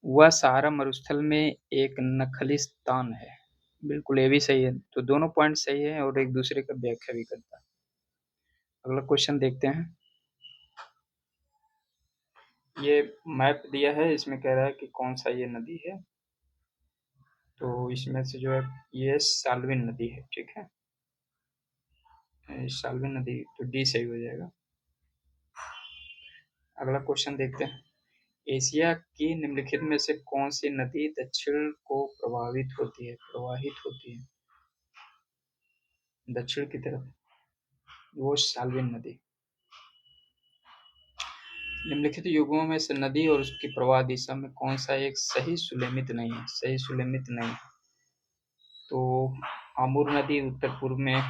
वह सहारा मरुस्थल में एक नखलिस्तान है। बिल्कुल ये भी सही है। तो दोनों पॉइंट सही है और एक दूसरे का व्याख्या भी करता है। अगला क्वेश्चन देखते हैं। ये मैप दिया है, इसमें कह रहा है कि कौन सा ये नदी है। तो इसमें से जो है ये साल्विन नदी है। ठीक है, साल्विन नदी, तो डी सही हो जाएगा। अगला क्वेश्चन देखते हैं। एशिया की निम्नलिखित में से कौन सी नदी दक्षिण को प्रवाहित होती है दक्षिण की तरफ? वो साल्विन नदी। निम्नलिखित युगों में से नदी और उसकी प्रवाह दिशा में कौन सा एक सही सुलेमित नहीं है? सही सुलेमित नहीं। तो आमूर नदी उत्तर पूर्व में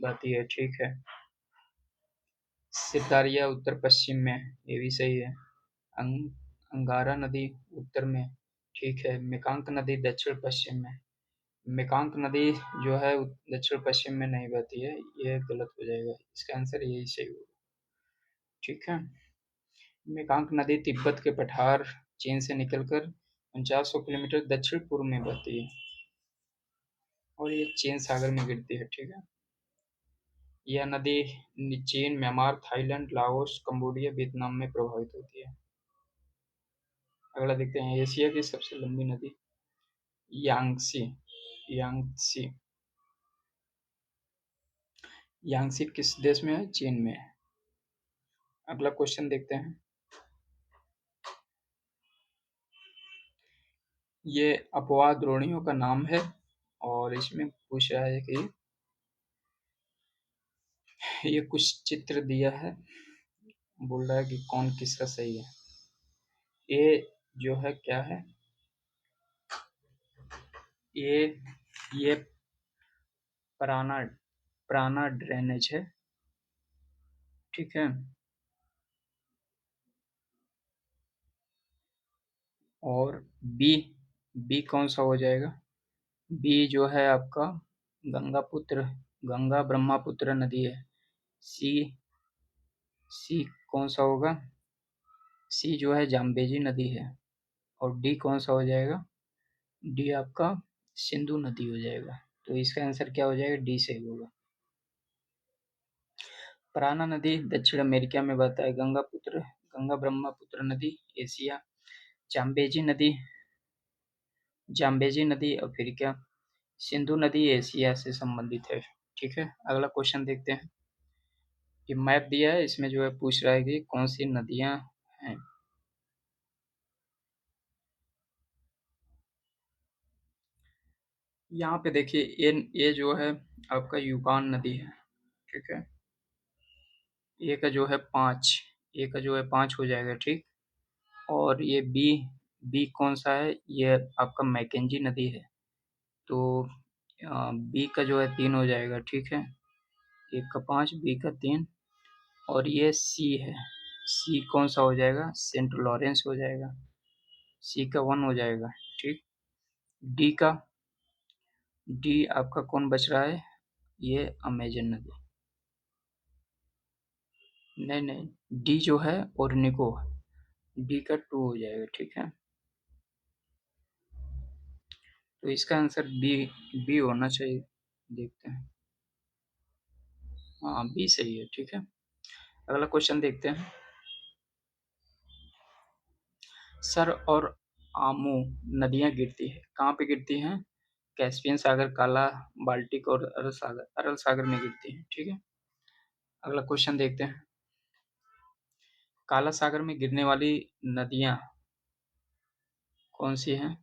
बहती है। ठीक है, सितारिया उत्तर पश्चिम में, ये भी सही है। अंगारा नदी उत्तर में। ठीक है, मेकांक नदी दक्षिण पश्चिम में। मेकांक नदी जो है दक्षिण पश्चिम में नहीं बहती है, ये गलत हो जाएगा। इसका आंसर यही सही होगा। ठीक है, मेकांक नदी तिब्बत के पठार चीन से निकलकर 4900 किलोमीटर दक्षिण पूर्व में बहती है और ये चीन सागर में गिरती है, ठीक है। यह नदी चीन, Myanmar, Thailand, Laos, Cambodia, Vietnam में प्रभावित होती है। अगला देखते हैं, एशिया की सबसे लंबी नदी यांगसी। यांगसी यांगसी किस देश में है? चीन में है। अगला क्वेश्चन देखते हैं, ये अपवाद द्रोणियों का नाम है और इसमें पूछ रहा है कि ये कुछ चित्र दिया है, बोल रहा है कि कौन किसका सही है। ये जो है क्या है, ये ये प्राणा प्राणा ड्रेनेज है, ठीक है। और बी बी कौन सा हो जाएगा? बी जो है आपका गंगापुत्र, गंगा ब्रह्मपुत्र नदी है। सी सी कौन सा होगा? सी जो है जाम्बेजी नदी है। और डी कौन सा हो जाएगा? डी आपका सिंधु नदी हो जाएगा। तो इसका आंसर क्या हो जाएगा? डी सही होगा। प्राणा नदी दक्षिण अमेरिका में बहता है। गंगा ब्रह्मपुत्र नदी एशिया। जाम्बेजी नदी अफ्रीका। सिंधु नदी एशिया से संबंधित है, ठीक है। अगला क्वेश्चन देखते हैं, ये मैप दिया है, इसमें जो है पूछ रहा है कि कौन सी नदियां हैं। यहाँ पे देखिए, ये जो है आपका यूकान नदी है, ठीक है। ए का जो है 5, ए का जो है 5 हो जाएगा, ठीक। और ये बी बी कौन सा है? ये आपका मैकेंजी नदी है। तो बी का जो है 3 हो जाएगा, ठीक है। एक का 5, बी का 3। और ये सी है, सी कौन सा हो जाएगा? सेंट लॉरेंस हो जाएगा। सी का 1 हो जाएगा, ठीक। डी का डी आपका कौन बच रहा है? ये अमेजन नदी। नहीं नहीं, डी जो है ओर्निको, डी का 2 हो जाएगा, ठीक है। तो इसका आंसर बी बी होना चाहिए, देखते हैं। हाँ, बी सही है, ठीक है। अगला क्वेश्चन देखते हैं, सर और आमू नदियां गिरती है, कहाँ पे गिरती हैं? कैस्पियन सागर, काला, बाल्टिक और अरल सागर में गिरती है, ठीक है। अगला क्वेश्चन देखते हैं, काला सागर में गिरने वाली नदियां कौन सी हैं?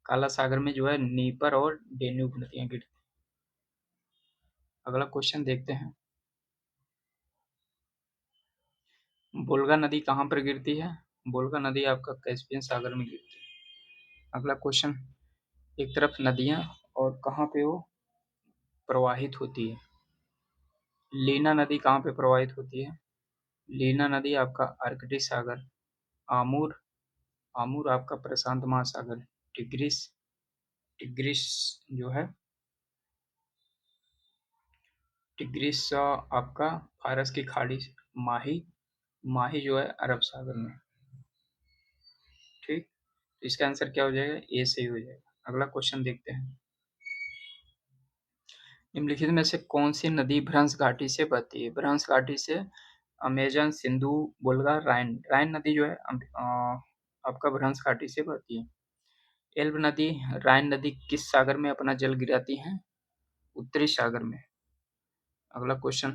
काला सागर में जो है नीपर और डेन्यूब नदियां गिरती हैं। अगला क्वेश्चन देखते हैं, वोल्गा नदी कहाँ पर गिरती है? वोल्गा नदी आपका कैस्पियन सागर में गिरती है। अगला क्वेश्चन, एक तरफ नदियां और कहाँ पे वो प्रवाहित होती है? लीना नदी कहाँ पे प्रवाहित होती है? लीना नदी आपका आर्कटिक सागर। आमूर आमूर आपका प्रशांत महासागर। टिग्रिस टिग्रिस जो है टिग्रिस आपका फारस की खाड़ी। माही माही जो है अरब सागर में, ठीक। तो इसका आंसर क्या हो जाएगा? ए सही हो जाएगा। अगला क्वेश्चन देखते हैं, निम्नलिखित में से कौन सी नदी भ्रंश घाटी से बहती है? भ्रंश घाटी से अमेजन, सिंधु, वोल्गा, राइन। राइन नदी जो है आपका भ्रंश घाटी से बहती है। एल्ब नदी, राइन नदी किस सागर में अपना जल गिराती है? उत्तरी सागर में। अगला क्वेश्चन,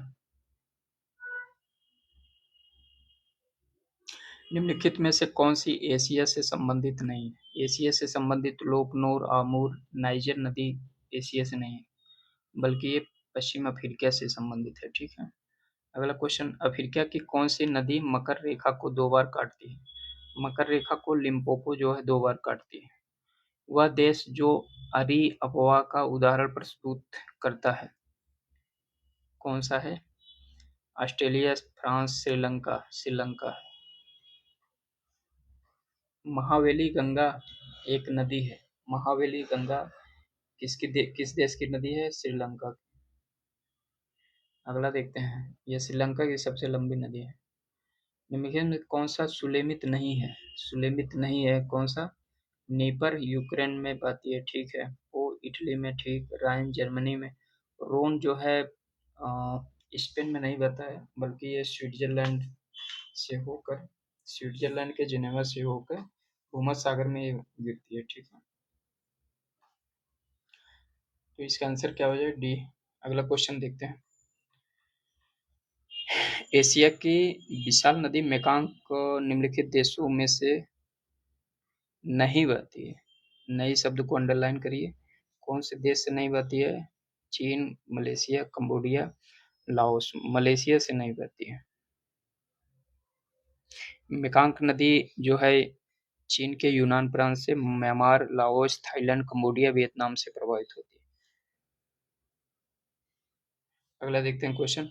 निम्नलिखित में से कौन सी एशिया से संबंधित नहीं है? एशिया से संबंधित लोकनोर, आमूर, नाइजर नदी एशिया से नहीं है, बल्कि ये पश्चिम अफ्रीका से संबंधित है, ठीक है। अगला क्वेश्चन, अफ्रीका की कौन सी नदी मकर रेखा को 2 बार काटती है? मकर रेखा को लिम्पोपो जो है 2 बार काटती है। वह देश जो अरी अफवाह का उदाहरण प्रस्तुत करता है, कौन सा है? ऑस्ट्रेलिया, फ्रांस, श्रीलंका है। महावेली गंगा एक नदी है। महावेली गंगा किस देश की नदी है? श्रीलंका की। अगला देखते हैं, यह श्रीलंका की सबसे लंबी नदी है। निम्नलिखित में कौन सा सुलेमित नहीं है? सुलेमित नहीं है कौन सा? नीपर यूक्रेन में बहती है, ठीक है। वो इटली में, ठीक। राइन जर्मनी में। रोन जो है स्पेन में नहीं बहता है, बल्कि ये स्विट्जरलैंड से होकर, स्विट्जरलैंड के जिनेवा से होकर भूमध्य सागर में ये गिरती है, ठीक है। तो इसका आंसर क्या हो जाएगा? डी। अगला क्वेश्चन देखते हैं। एशिया की विशाल नदी मेकांग निम्नलिखित देशों में से नहीं बहती है। नई शब्द को अंडरलाइन करिए। कौन से देश से नहीं बहती है? चीन, मलेशिया, कंबोडिया, लाओस। मलेशिया से नहीं बहती है। मेकांग नदी जो है चीन के यूनान प्रांत से Myanmar, Laos, Thailand, Cambodia, Vietnam से प्रभावित होती है। अगला देखते हैं क्वेश्चन।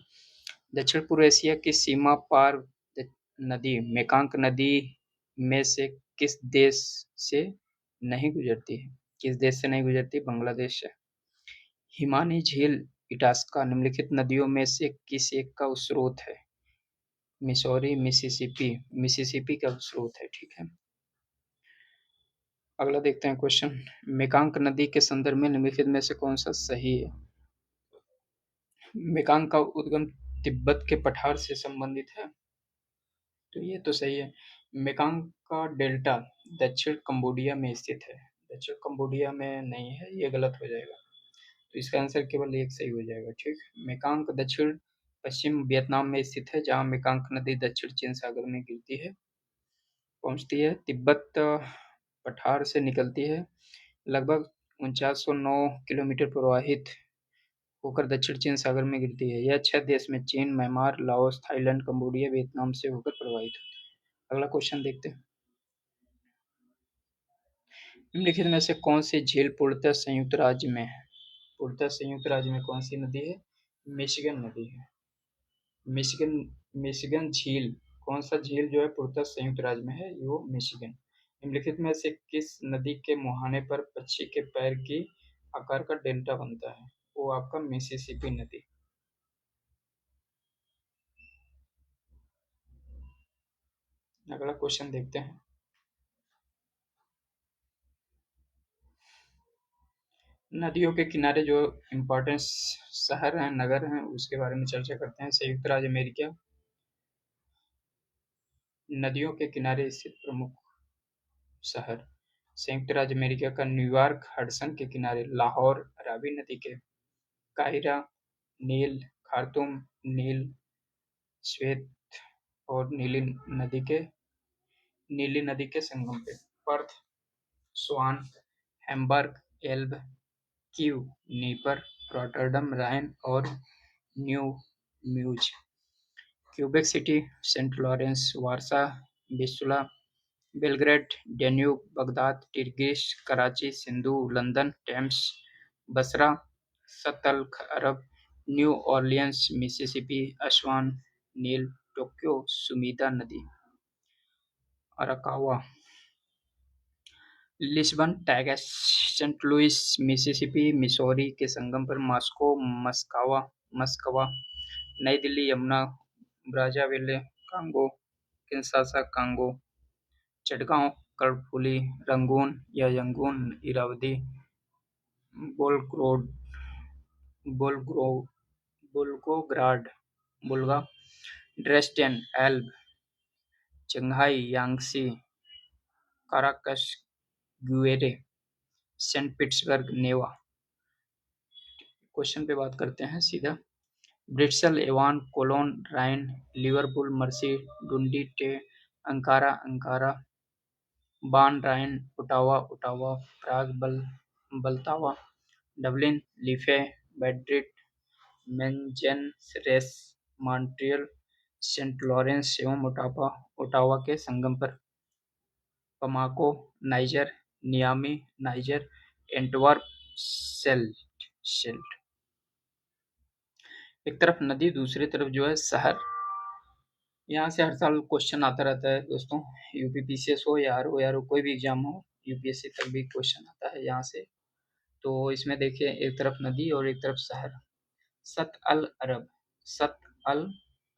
दक्षिण पूर्व एशिया की सीमा पार नदी मेकांग नदी में से किस देश से नहीं गुजरती है? किस देश से नहीं गुजरती? बांग्लादेश से। हिमानी झील इटास्का निम्नलिखित नदियों में से किस एक का स्रोत है? Missouri, Mississippi. मिसिसिपी का स्रोत है, ठीक है। अगला देखते हैं क्वेश्चन। मेकांग नदी के संदर्भ में निम्नलिखित में से कौन सा सही है? मेकांग का उद्गम तिब्बत के पठार से संबंधित है, तो ये तो सही है। मेकांग का डेल्टा दक्षिण कंबोडिया में स्थित है। दक्षिण कंबोडिया में नहीं है, ये गलत हो जाएगा। तो इसका आंसर केवल एक सही हो जाएगा, ठीक। मेकांग दक्षिण पश्चिम वियतनाम में स्थित है, जहाँ मेकांग नदी दक्षिण चीन सागर में गिरती है, पहुंचती है, तिब्बत पठार से निकलती है, लगभग 4909 किलोमीटर प्रवाहित होकर दक्षिण चीन सागर में गिरती है। यह 6 देश में चीन, Myanmar, Laos, Thailand, Cambodia, Vietnam से होकर प्रवाहित होती है। अगला क्वेश्चन देखते हैं। निम्नलिखित में से कौन सी झील पूर्णतः संयुक्त राज्य में है? पूर्णतः संयुक्त राज्य में कौन सी नदी है? मिशिगन नदी है। मिशिगन मिशिगन झील, कौन सा झील जो है पूर्णतः संयुक्त राज्य में है? वो मिशिगन। निम्नलिखित में से किस नदी के मुहाने पर पक्षी के पैर की आकार का डेल्टा बनता है? वो आपका मिसिसिपी नदी। अगला क्वेश्चन देखते हैं। नदियों के किनारे जो इम्पोर्टेंट शहर हैं, नगर हैं, उसके बारे में चर्चा करते हैं। संयुक्त राज्य अमेरिका, नदियों के किनारे स्थित प्रमुख शहर। संयुक्त राज्य अमेरिका का न्यूयॉर्क हडसन के किनारे, लाहौर रावी नदी के, काहिरा नील, खार्तूम नील श्वेत और नीली नदी के संगम पे, Perth Swan, Hamburg Elbe, Kyiv Dnieper, Rotterdam Rhine और New Meuse. Quebec City, Saint Lawrence, Warsaw, Wisla, Belgrade, Danube, Baghdad, Tigris, Karachi, Sindhu, London, Thames, Basra, Shatt al Arab, New Orleans, Mississippi, Aswan, Nile, Tokyo, Sumida नदी, Arakawa, Lisbon, Tagus, Saint Louis, Mississippi, Missouri के संगम पर, Moscow, Moskva, Nai Delhi, Yamuna, Brazzaville, Congo, Kinshasa, Congo, Chittagong, Karnaphuli, Rangoon या Yangon, Irrawaddy, Volgograd, Volga, Dresden, Elbe, चंगहाई, Yangtze, Caracas, Guaire, Saint Petersburg, Neva. Question पे बात करते हैं सीधा। Bristol, Avon, Cologne, Rhine, Liverpool, Mersey, Dundee, Tay, Ankara, Bonn, Rhine, Ottawa, Prague, Vltava, Dublin, Liffey, Madrid, Manzanares, Montreal, Saint Lawrence एवं Ottawa के संगम पर, Bamako, Niger, Niamey, Niger, Antwerp, Scheldt. एक तरफ नदी, दूसरी तरफ जो है शहर। यहाँ से हर साल क्वेश्चन आता रहता है दोस्तों, यूपीपीसीएस हो या आरओ कोई भी एग्जाम हो, यूपीएससी तक भी क्वेश्चन आता है यहाँ से। तो इसमें देखिए, एक तरफ नदी और एक तरफ शहर। सत अल अरब, सत अल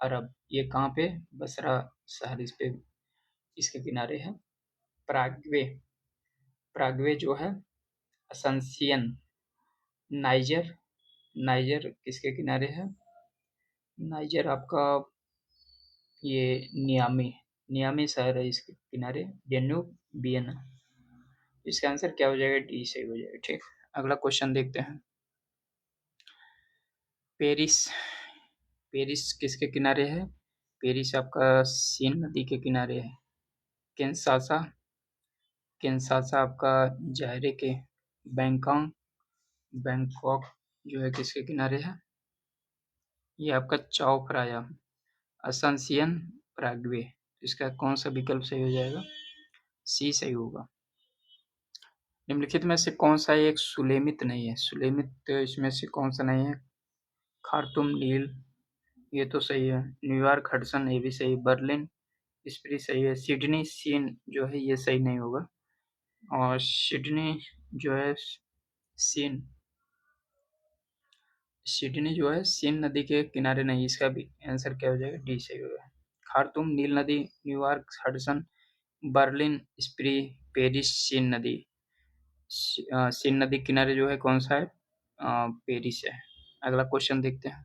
अरब, ये कहाँ पे? बसरा शहर इस पे इसके किनारे है। पराग्वे, पराग्वे जो है असंसियन, नाइजर, नाइजर किसके किनारे है? नाइजर आपका ये नियामी, नियामी शहर है इसके किनारे, डेन्यूब, वियना। इसका आंसर क्या हो जाएगा? डी सही हो जाएगा। ठीक, अगला क्वेश्चन देखते हैं। पेरिस, पेरिस किसके किनारे है? पेरिस आपका सीन नदी के किनारे है। किंशासा, किंशासा आपका जायरे के, बैंकॉक, बैंकॉक जो है किसके किनारे है? ये आपका चाओ फ्राया, असंसियन, पराग्वे। इसका कौन सा विकल्प सही हो जाएगा? सी सही होगा। निम्नलिखित में से कौन सा एक सुलेमित नहीं है? सुलेमित इसमें से कौन सा नहीं है? खार्तूम, नील, ये तो सही है। न्यूयॉर्क, हडसन, ये भी सही। बर्लिन, स्प्री सही है। सिडनी, सीन जो है ये सही नहीं होगा। और सिडनी जो है सीन, सिडनी जो है सीन नदी के किनारे नहीं। इसका भी आंसर क्या हो जाएगा? डी सही होगा। खार्तूम, नील नदी, New York, Hudson, Berlin, Spree, Paris, Seine नदी। सीन नदी किनारे जो है कौन सा है? पेरिस है। अगला क्वेश्चन देखते हैं।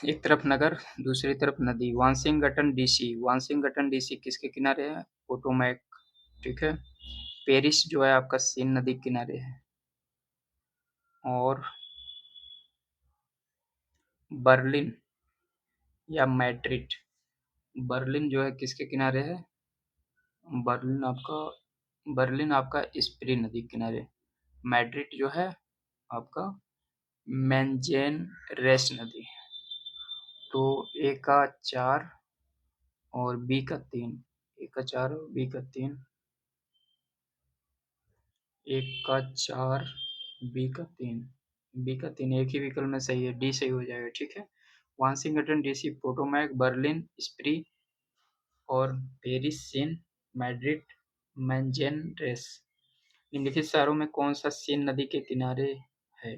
एक तरफ नगर, दूसरी तरफ नदी। वाशिंगटन डीसी, वाशिंगटन डीसी किसके किनारे है? पोटोमैक। ठीक है। पेरिस जो है आपका सीन नदी किनारे है। और बर्लिन या मैड्रिड, बर्लिन जो है किसके किनारे है? बर्लिन आपका, बर्लिन आपका स्प्री नदी किनारे। मैड्रिड जो है आपका मेंजेन रेस नदी। तो ए का 4 और बी का 3, ए का 4 और बी का 3, एक का 4, बी का 3, बी का 3 एक ही विकल्प में सही है। डी सही हो जाएगा। ठीक है। वाशिंगटन डीसी, पोटोमैक, बर्लिन, स्प्री और पेरिस, सीन, मैड्रिड, मैन्जेनरेस। निम्नलिखित शहरों में कौन सा सीन नदी के किनारे है?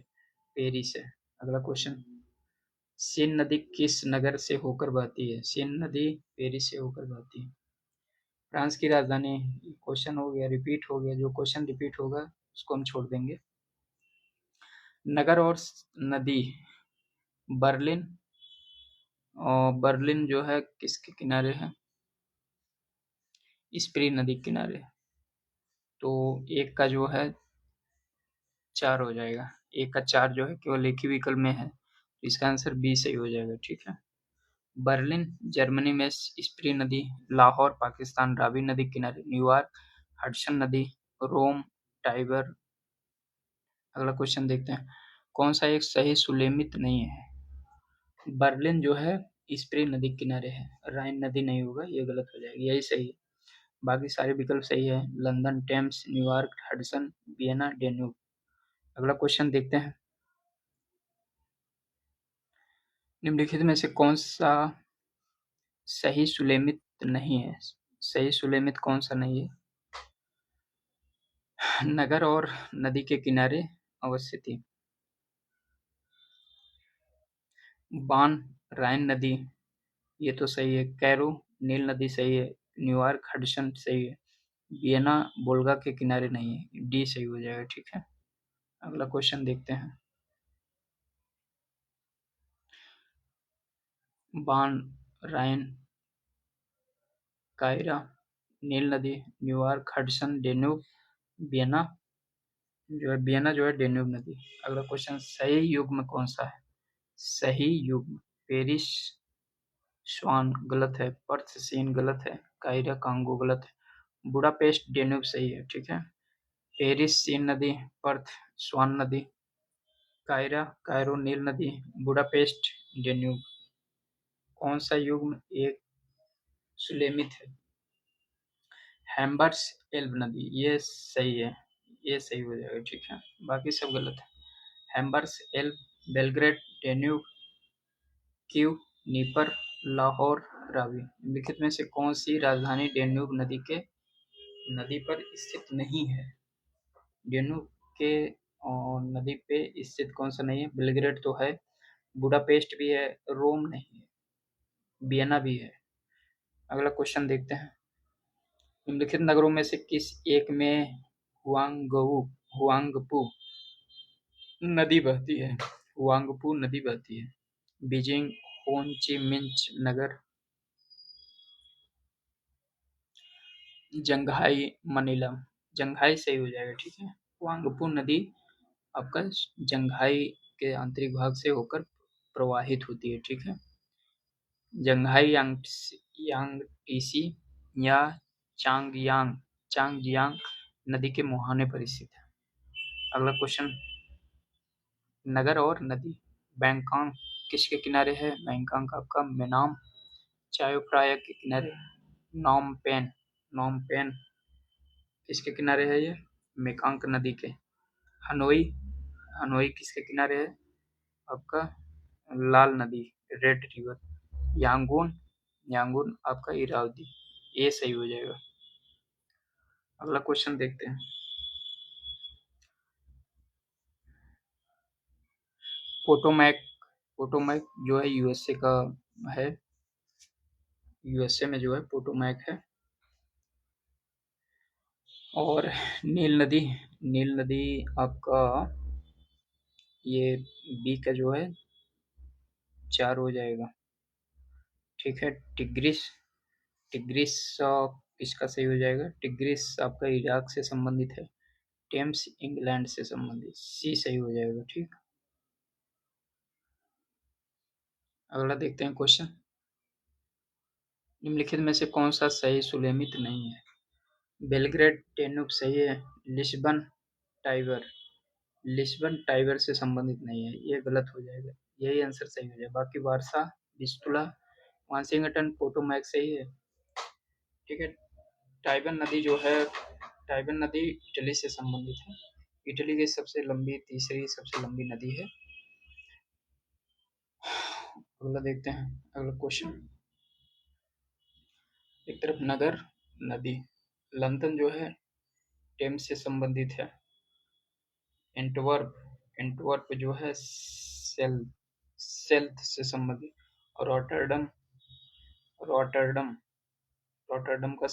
पेरिस है। अगला क्वेश्चन। सीन नदी किस नगर से होकर बहती है? सीन नदी पेरिस से होकर बहती है। फ्रांस की राजधानी, क्वेश्चन हो गया, रिपीट हो गया। जो क्वेश्चन रिपीट होगा उसको हम छोड़ देंगे। नगर और नदी, बर्लिन, और बर्लिन जो है किसके किनारे है? स्प्री नदी किनारे। तो एक का जो है 4 हो जाएगा। एक का 4 जो है केवल एक ही विकल्प में है, तो इसका आंसर बी सही हो जाएगा। ठीक है। बर्लिन जर्मनी में स्प्री नदी, लाहौर पाकिस्तान रावी नदी किनारे, न्यूयॉर्क हडसन नदी, रोम टाइबर। अगला क्वेश्चन देखते हैं। कौन सा एक सही सुलेमित नहीं है? बर्लिन जो है स्प्री नदी किनारे है, राइन नदी नहीं होगा, ये गलत हो जाएगा, यही सही है। बाकी सारे विकल्प सही है। London Thames, New York Hudson, Vienna Danube. अगला क्वेश्चन देखते हैं। निम्नलिखित में से कौन सा सही सुलेमित नहीं है? सही सुलेमित कौन सा नहीं है? नगर और नदी के किनारे अवस्थिति। बान, राइन नदी, ये तो सही है। कैरो, नील नदी सही है। न्यूयॉर्क हडसन सही है। वियना वोल्गा के किनारे नहीं है। डी सही हो जाएगा। ठीक है। अगला क्वेश्चन देखते हैं। बान, राइन, कायरा, नील नदी, न्यूयॉर्क हडसन डेन्यूब, वियना जो है डेन्यूब नदी। अगला क्वेश्चन। सही युग्म कौन सा है? सही युग्म पेरिस स्वान गलत है, पर्थ सीन गलत है, कायरा कांगो गलत है, बुडापेस्ट डेन्यूब सही है। ठीक है। पेरिस सीन नदी, पर्थ स्वान नदी, कायरा कायरो नील नदी, बुडापेस्ट डेन्यूब। कौन सा युग्म एक सुलेमित है? हैम्बर्स एल्ब नदी, ये सही है, ये सही हो जाएगा। ठीक है। बाकी सब गलत है। Hamburg Elbe, Belgrade Danube, Kyiv, Dnieper, Lahore Ravi. निम्नलिखित में से कौन सी राजधानी डेन्यूब नदी पर स्थित नहीं है? डेन्यूब के नदी पे स्थित कौन सा नहीं है? बेलग्रेड तो है, बुडापेस्ट भी है, रोम नहीं है, वियना भी है। अगला क्वेश्चन देखते हैं। निम्नलिखित नगरों में से किस एक में हुआंगपू नदी बहती है? हुआंगपू नदी बहती है। बीजिंग, हो ची मिन्ह नगर, जंघाई, मनीला। जंघाई सही हो जाएगा, ठीक है। हुआंगपू नदी आपका जंघाई के आंतरिक भाग से होकर प्रवाहित होती है, ठीक है। जंघाई यांगटीसी या चांगजियांग नदी के मुहाने पर स्थित है। अगला क्वेश्चन, नगर और नदी। बैंकॉक किसके किनारे है? बैंकॉक आपका मेनाम चायो प्राया के किनारे। नॉम पेन किसके किनारे है? ये मेकांक नदी के। हनोई हनोई किसके किनारे है? आपका लाल नदी, रेड रिवर। यांगून यांगून आपका इरावदी। ये सही हो जाएगा। अगला क्वेश्चन देखते हैं। पोटोमैक पोटोमैक जो है यूएसए का है। यूएसए में जो है पोटोमैक है। और नील नदी आपका ये बी का जो है 4 हो जाएगा, ठीक है। टिग्रिस किसका सही हो जाएगा? टिग्रिस आपका इराक से संबंधित है। टेम्स इंग्लैंड से संबंधित, सी सही हो जाएगा, ठीक। अगला देखते हैं क्वेश्चन। निम्नलिखित में से कौन सा सही सुलेमित नहीं है? बेलग्रेड डेन्यूब सही है। लिस्बन टाइबर से संबंधित नहीं है, ये गलत हो जाएगा, यही आंसर सही हो जाएगा। बाकी वारसा, विस्टुला, वाशिंगटन, पोटोमैक सही है, ठीक है। टाइबर नदी इटली से संबंधित है। इटली की तीसरी सबसे लंबी नदी है। अगला देखते हैं। अगला क्वेश्चन, एक तरफ नगर, नदी। लंदन जो है टेम्स से संबंधित है। एंटवर्प जो है सेल्थ से संबंधित। रॉटरडम रॉटरडम रॉटरडम का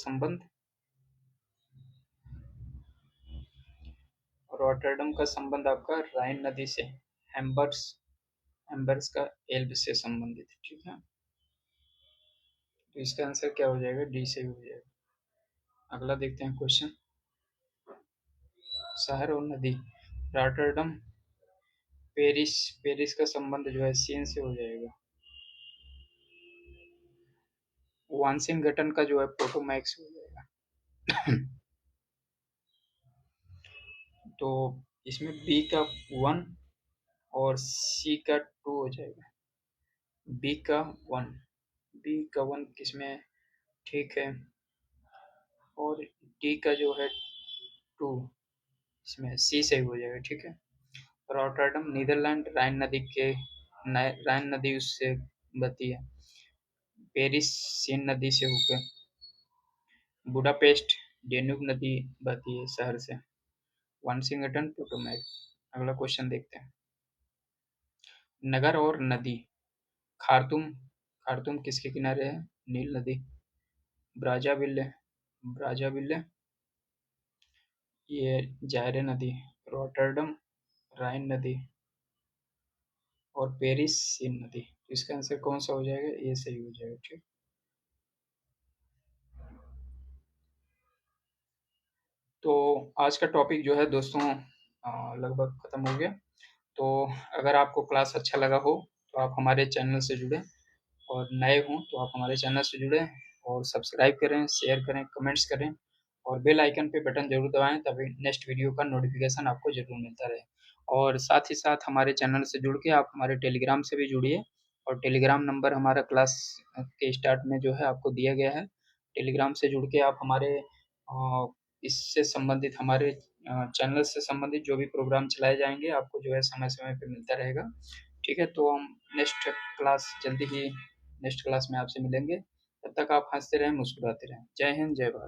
संबंध आपका राइन नदी से। हैम्बर्स का एल्ब से संबंधित, ठीक है। तो इसका आंसर क्या हो जाएगा? डी से हो जाएगा। अगला देखते हैं क्वेश्चन, शहर और नदी। रॉटरडम, पेरिस का संबंध जो है सीन से हो जाएगा। वाशिंगटन का जो है पोटोमैक से हो जाएगा। तो इसमें बी का 1 और सी का 2 हो जाएगा। बी का 1 किसमें? ठीक है। और डी का जो है 2 इसमें सी सही हो जाएगा, ठीक है। रॉटरडम नीदरलैंड, राइन नदी उससे बहती है। पेरिस सीन नदी से होकर। बुडापेस्ट डेन्यूब नदी बहती है शहर से। Washington Potomac. अगला क्वेश्चन देखते हैं। नगर और नदी। खार्तूम किसके किनारे है? नील नदी। ब्राज़ाविले ये जायरे नदी। रॉटरडम राइन नदी। और पेरिस सीन नदी। इसका आंसर कौन सा हो जाएगा? ये सही हो जाएगा, ठीक। तो आज का टॉपिक जो है दोस्तों लगभग खत्म हो गया। तो अगर आपको क्लास अच्छा लगा हो तो आप हमारे चैनल से जुड़ें, और नए हों तो आप हमारे चैनल से जुड़ें और सब्सक्राइब करें, शेयर करें, कमेंट्स करें, और बेल आइकन पे बटन जरूर दबाएं, तभी नेक्स्ट वीडियो का नोटिफिकेशन आपको जरूर मिलता रहे। और साथ ही साथ हमारे चैनल से जुड़ के आप हमारे टेलीग्राम से भी जुड़िए, और टेलीग्राम नंबर हमारा क्लास के स्टार्ट में जो है आपको दिया गया है। टेलीग्राम से जुड़ के आप हमारे इससे संबंधित हमारे चैनल से संबंधित जो भी प्रोग्राम चलाए जाएंगे आपको जो है समय समय पे मिलता रहेगा, ठीक है। तो हम जल्दी ही नेक्स्ट क्लास में आपसे मिलेंगे। तब तक आप हंसते रहें, मुस्कुराते रहें। जय हिंद, जय भारत।